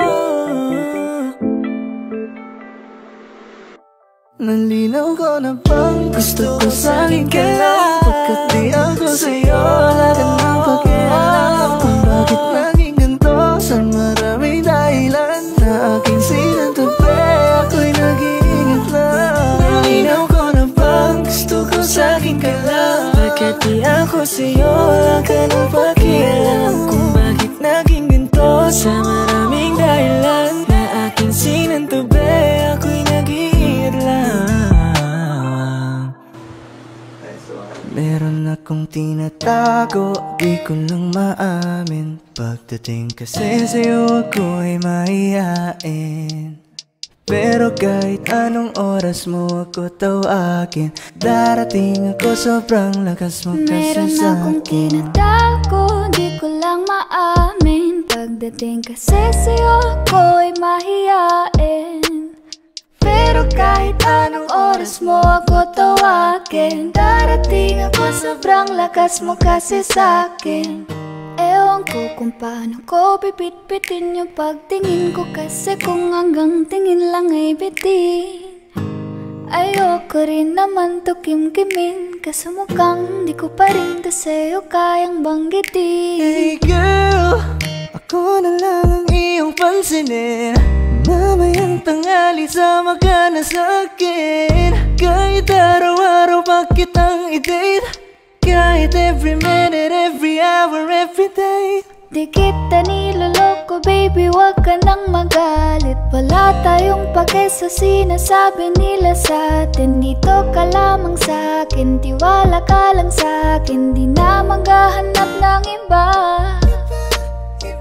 Nalinaw ko na bang gusto ko sa'kin ka lang? Pagkat di ako sa'yo, wala ka nang pakialam. Kung bakit naging ganito, sa maraming dahilan na aking sinantabi, ako'y nag-iingat lang. Nalinaw ko na bang gusto ko sa'kin ka lang? Pagkat di ako sa'yo, wala ka nang pakialam. Kung bakit naging ganito, sa maraming dahilan na aking sinantabi, ako'y nag-iingat lang. Meron akong tinatago, di ko lang maamin. Pagdating kasi sa'yo ako'y mahihain. Pero kahit anong oras mo ako tawagin, darating ako, sobrang lakas mo kasi Meron akong sa'kin. tinatago, di ko lang maamin. Pagdating kasi sa'yo ako'y mahihain. Pero kahit anong oras mo ako tawagin, darating ako, sobrang lakas mo kasi sa'kin. Ewan ko kung paano ko bibit-bitin yung pagtingin ko, kasi kung hanggang tingin lang ay bitin. Ayoko rin naman to kim-kimin, kaso mukhang di ko pa rin to sa'yo kayang banggitin. Hey girl, ako na lang ang iyong pansinin. Mamayang tanghali sama ka na sa'kin. Kahit araw-araw pa kitang i-date, kahit every minute, every hour, every day. Di kita niloloko baby, wag ka nang magalit. Wala tayong pake sa sinasabi nila sa'tin. Dito ka lamang sa'kin, tiwala ka lang sa'kin. Di na maghahanap ng iba.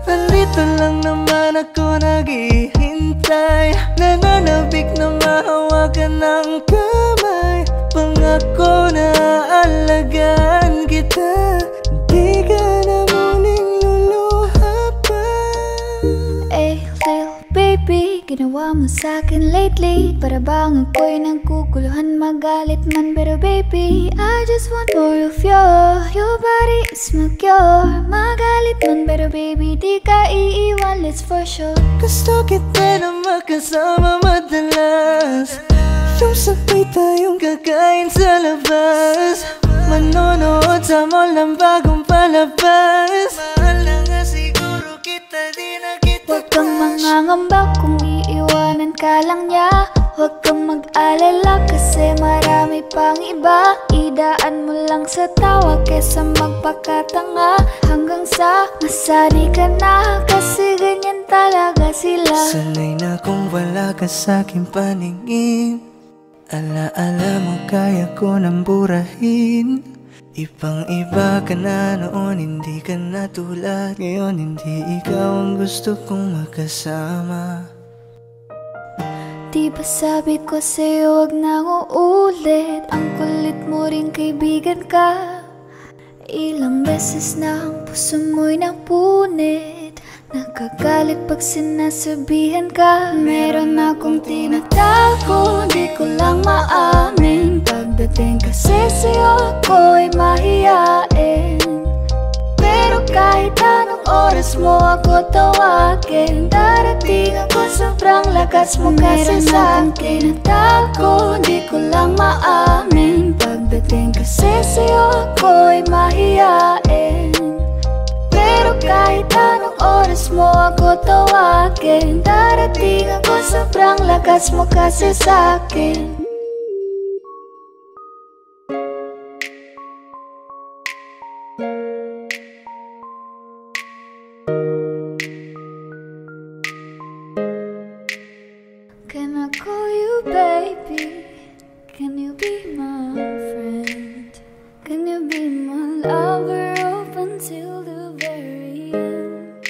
Nandito lang naman ako naghihintay, nananabik na mahawakan ng kamay. Pangako na alagaan kita, di ka na muling luluha pa. Eh, little baby, ginawa mo sa'kin lately. Para bang ako'y nagkukuluhan, magalit man. Pero baby, I just want more of you. Your body is my cure. Magalit man, pero baby, di ka iiwan, let's for sure. Gusto kita na makasama madalas, yung sabay tayong kakain sa labas, manonood sa mall ng bagong palabas. Mahal na nga siguro kita, di na kita Huwag kang mangangamba kung iiwanan ka lang niya. Huwag kang mag-alala kasi marami pang iba. Idaan mo lang sa tawa kesa magpakatanga, hanggang sa masanay ka na, kasi ganyan talaga sila. Sanay na kung wala ka sa'king paningin. Ala-ala mo kaya ko nang burahin. Ibang-iba ka na noon, hindi ka na tulad ngayon. Hindi ikaw ang gusto kong makasama. Di ba sabi ko sa'yo wag nang uulit? Ang kulit mo rin kaibigan ka. Ilang beses na ang puso mo'y napunit. Nakagalit pag sinasabihan ka. Meron akong tinatago, di ko lang maamin. Pagdating kasi sa'yo ako'y mahihain. Pero kahit anong oras mo ako tawagin, darating ako, sobrang lakas mo kasi sa'kin. Tinatago, di ko lang maamin. Pagdating kasi sa'yo ako'y mahihain. Pero kahit anong oras mo ako tawagin, darating ako, sobrang lakas mo kasi sa'kin. Can I call you baby? Can you be my friend? Can you be my lover up until the very end?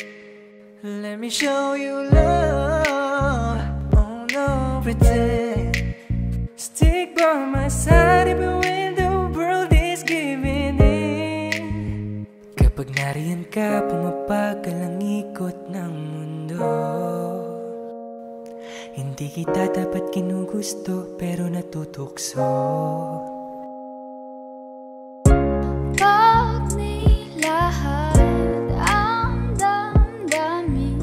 Let me show you love, oh no pretend. Stick by my side even when the world is giving in. Kapag nariyan ka, pumapagal ang ikot ng mundo. Hindi kita dapat kinugusto, pero natutukso. Pag nilahad ang damdamin,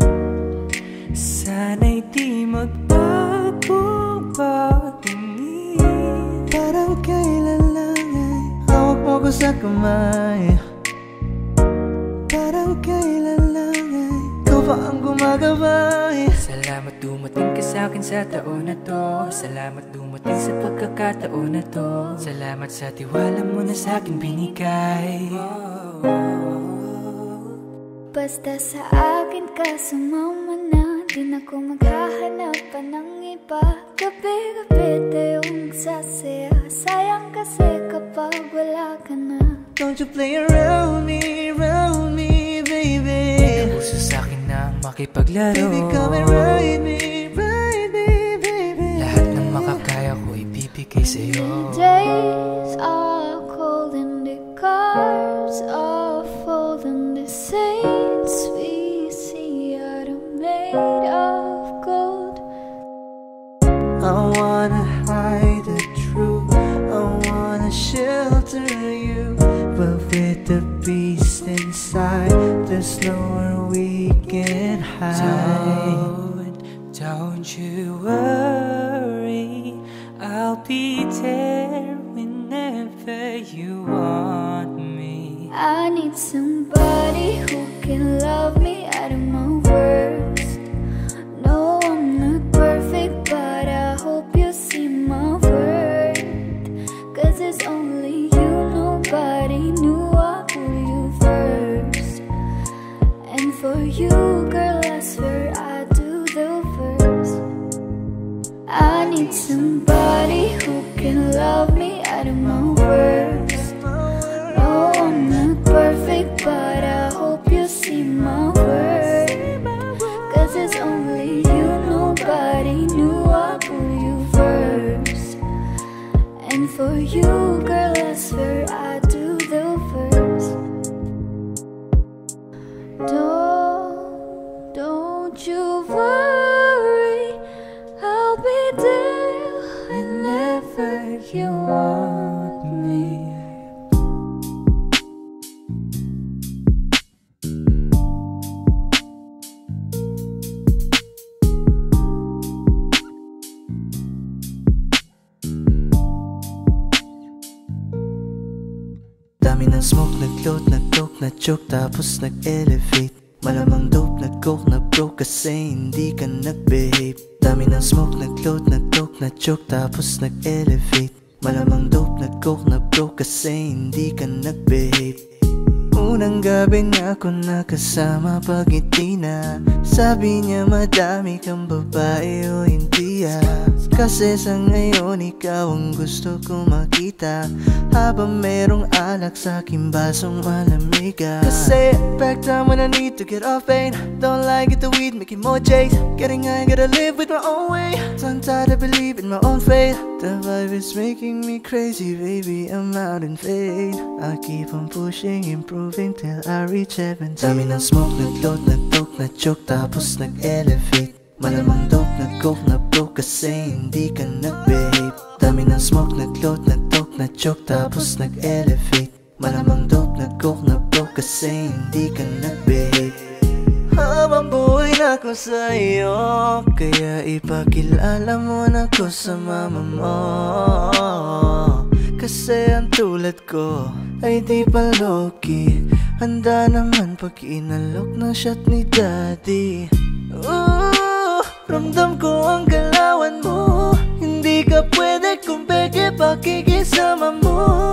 sana'y di magbago patingin. Parang kailan lang ay hawak mo ko sa kamay. Parang kailan lang ay ikaw pa ang gumagabay. Salamat dumating ka sa'kin sa taon na to. Salamat dumating sa pagkakataon na to. Salamat sa tiwala mo na sa'kin binigay. basta sa akin ka sumama na. Di na ko maghahanap pa ng iba. Gabi-gabi tayong magsasaya. Sayang kasi kapag wala ka na. Don't you play around me, baby. Di ka puso sa'kin na makipaglaro. Baby, come and ride me, baby. Lahat ng makakaya ko ibibigay sa'yo. Days are cold and the cars are full and the saints we see are made of gold. I wanna hide the truth, I wanna shelter you, but with the beast inside, there's nowhere we can hide. Don't you worry, I'll be there whenever you want me. I need somebody who can love me out of my words. No, I'm not perfect, but I hope you see my worth. 'Cause it's only you, nobody knew I put you first. And for you, girl, I swear I do the first. I need somebody who can love me out of my words. No, I'm not perfect, but I hope you see my worth. 'Cause it's only you, nobody knew I put you first. And for you, girl, I swear I do the first. Don't you worry, I'll be there whenever you want me. Dami ng smoke, nag-load, nag-coke, na-choke, tapos nag-elevate. Malamang dope, nag-coke, na-broke kasi hindi ka nag-behave. Dami ng smoke, nag-load, nag-coke, na-choke, tapos nag-elevate. Malamang dope, nag-coke, na-broke kasi hindi ka nag-behave. Unang gabi niya ako nakasama pag ngiti na. Sabi niya madami kang babae o hindi kasi sa ngayon ikaw ang gusto kong makita. Habang merong alak sa aking basong malamig kasi back time when I need to get off pain. Don't like it, the weed making more J's. Getting high, gotta live with my own way. Tongue tied, I believe in my own faith. The vibe is making me crazy, baby, I'm out in fade. I keep on pushing, improving till I reach heaven. Dami ng smoke, nag-load, nag-coke, na-choke, tapos nag-elevate. Malamang dope, nag-coke, na-broke kasi hindi ka nag-behave. Dami ng smoke, nag-load, nag-coke, na-choke, tapos nag-elevate. Malamang dope, nag-coke, na-broke kasi hindi ka nag-behave. Habang buhay na ako sa'yo, kaya ipakilala mo na ko sa mama mo. Kasi ang tulad ko ay di pa low-key. Handa naman pag inalok ng shot ni daddy. Ramdam ko ang galawan mo. Hindi ka pwede kung peke pakikisama mo.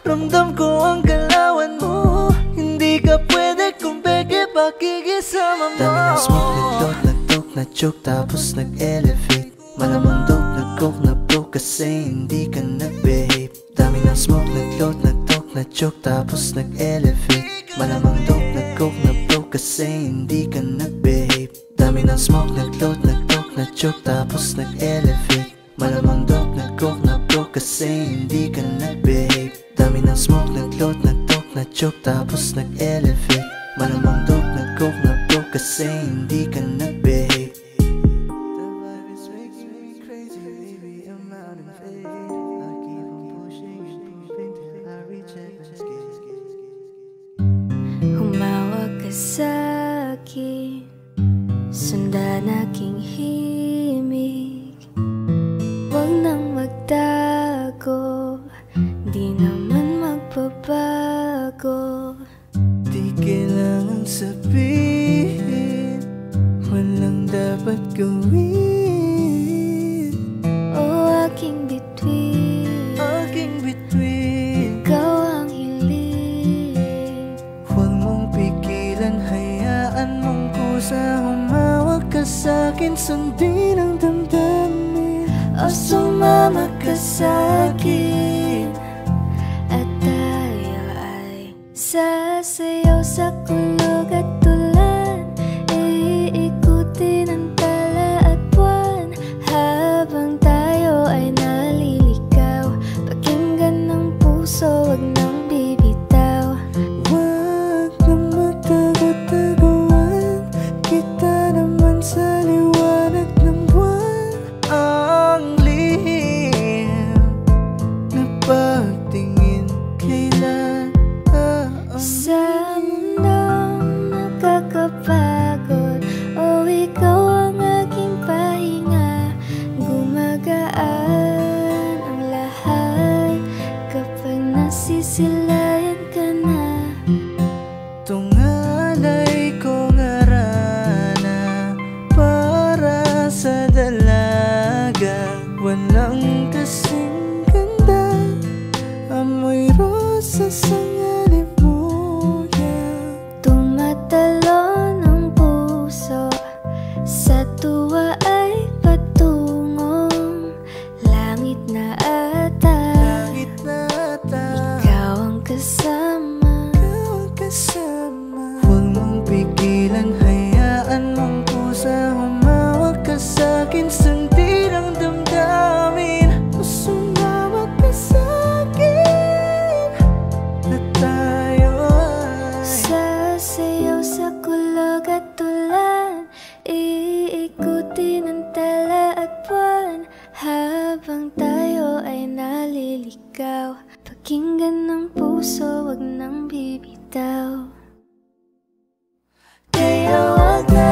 Ramdam ko ang galawan mo. Hindi ka pwede kung peke pakikisama mo. Dami ng smoke, nag-load, nag-coke, na-choke, tapos nag-elevate. Malamang dope, nag-coke, na-broke kasi hindi ka nag-behave. Dami ng smoke, nag-load, nag-coke, na-choke, tapos nag-elevate. Malamang dope, nag-coke, na-broke kasi hindi ka nag-behave. Dami ng smoke, nag-load, nag-coke, na-choke, tapos nag-elevate. Malamang dope, nag-coke, na-broke kasi hindi ka nag-behave. Dami ng smoke, nag-load, nag-coke, na-choke, Nag-joke tapos nag-elevate. Malamang dope, nag-coke na broke kasi hindi ka nag-behave. The vibe is making me crazy, baby, I'm out in fade. I keep on pushing and pushing till I reach heaven's gate. Humawak ka sa'kin, sundan aking himig. Huwag nang magtago, di naman magbabago. Di kailangan sabihin, walang dapat gawin. O aking bituin, Aking bituin, ikaw ang hiling. huwag mong pigilan, hayaan mong kusa. Humawak ka sa'kin, sundin ang damdamin. O sumama ka sa'kin, at tayo ay sasayaw sa kulog at tulan. Iikutin ang tala at buwan, habang tayo ay naliligaw. Pakinggan ng puso, wag nang bibitaw. Huwag na magtago-taguan, kita naman sa liwanag ng buwan. Ang lihim na pagtingin kailan Sa mundong nakakapagod, o ikaw ang aking pahinga. Gumagaan ang lahat kapag nasisilayan ka na. tungalay ko ngarana para sa dalaga. Walang kasing ganda, amoy rosas ang alimuyan. Tumatalon ang puso, sa tuwa ay patungong langit na ata. Langit na ata, Ikaw ang kasama. ikaw ang kasama. Huwag mong pigilan, hayaan mong kusa. Humawak ka sa'kin, sundin ang damdamin. O sumawak ka sa'kin, at tayo ay Sasayaw sa kulog at tulan, iikutin ang tala at buwan, habang tayo ay naliligaw. Pakinggan ng puso, wag nang bibitaw. Kaya wag na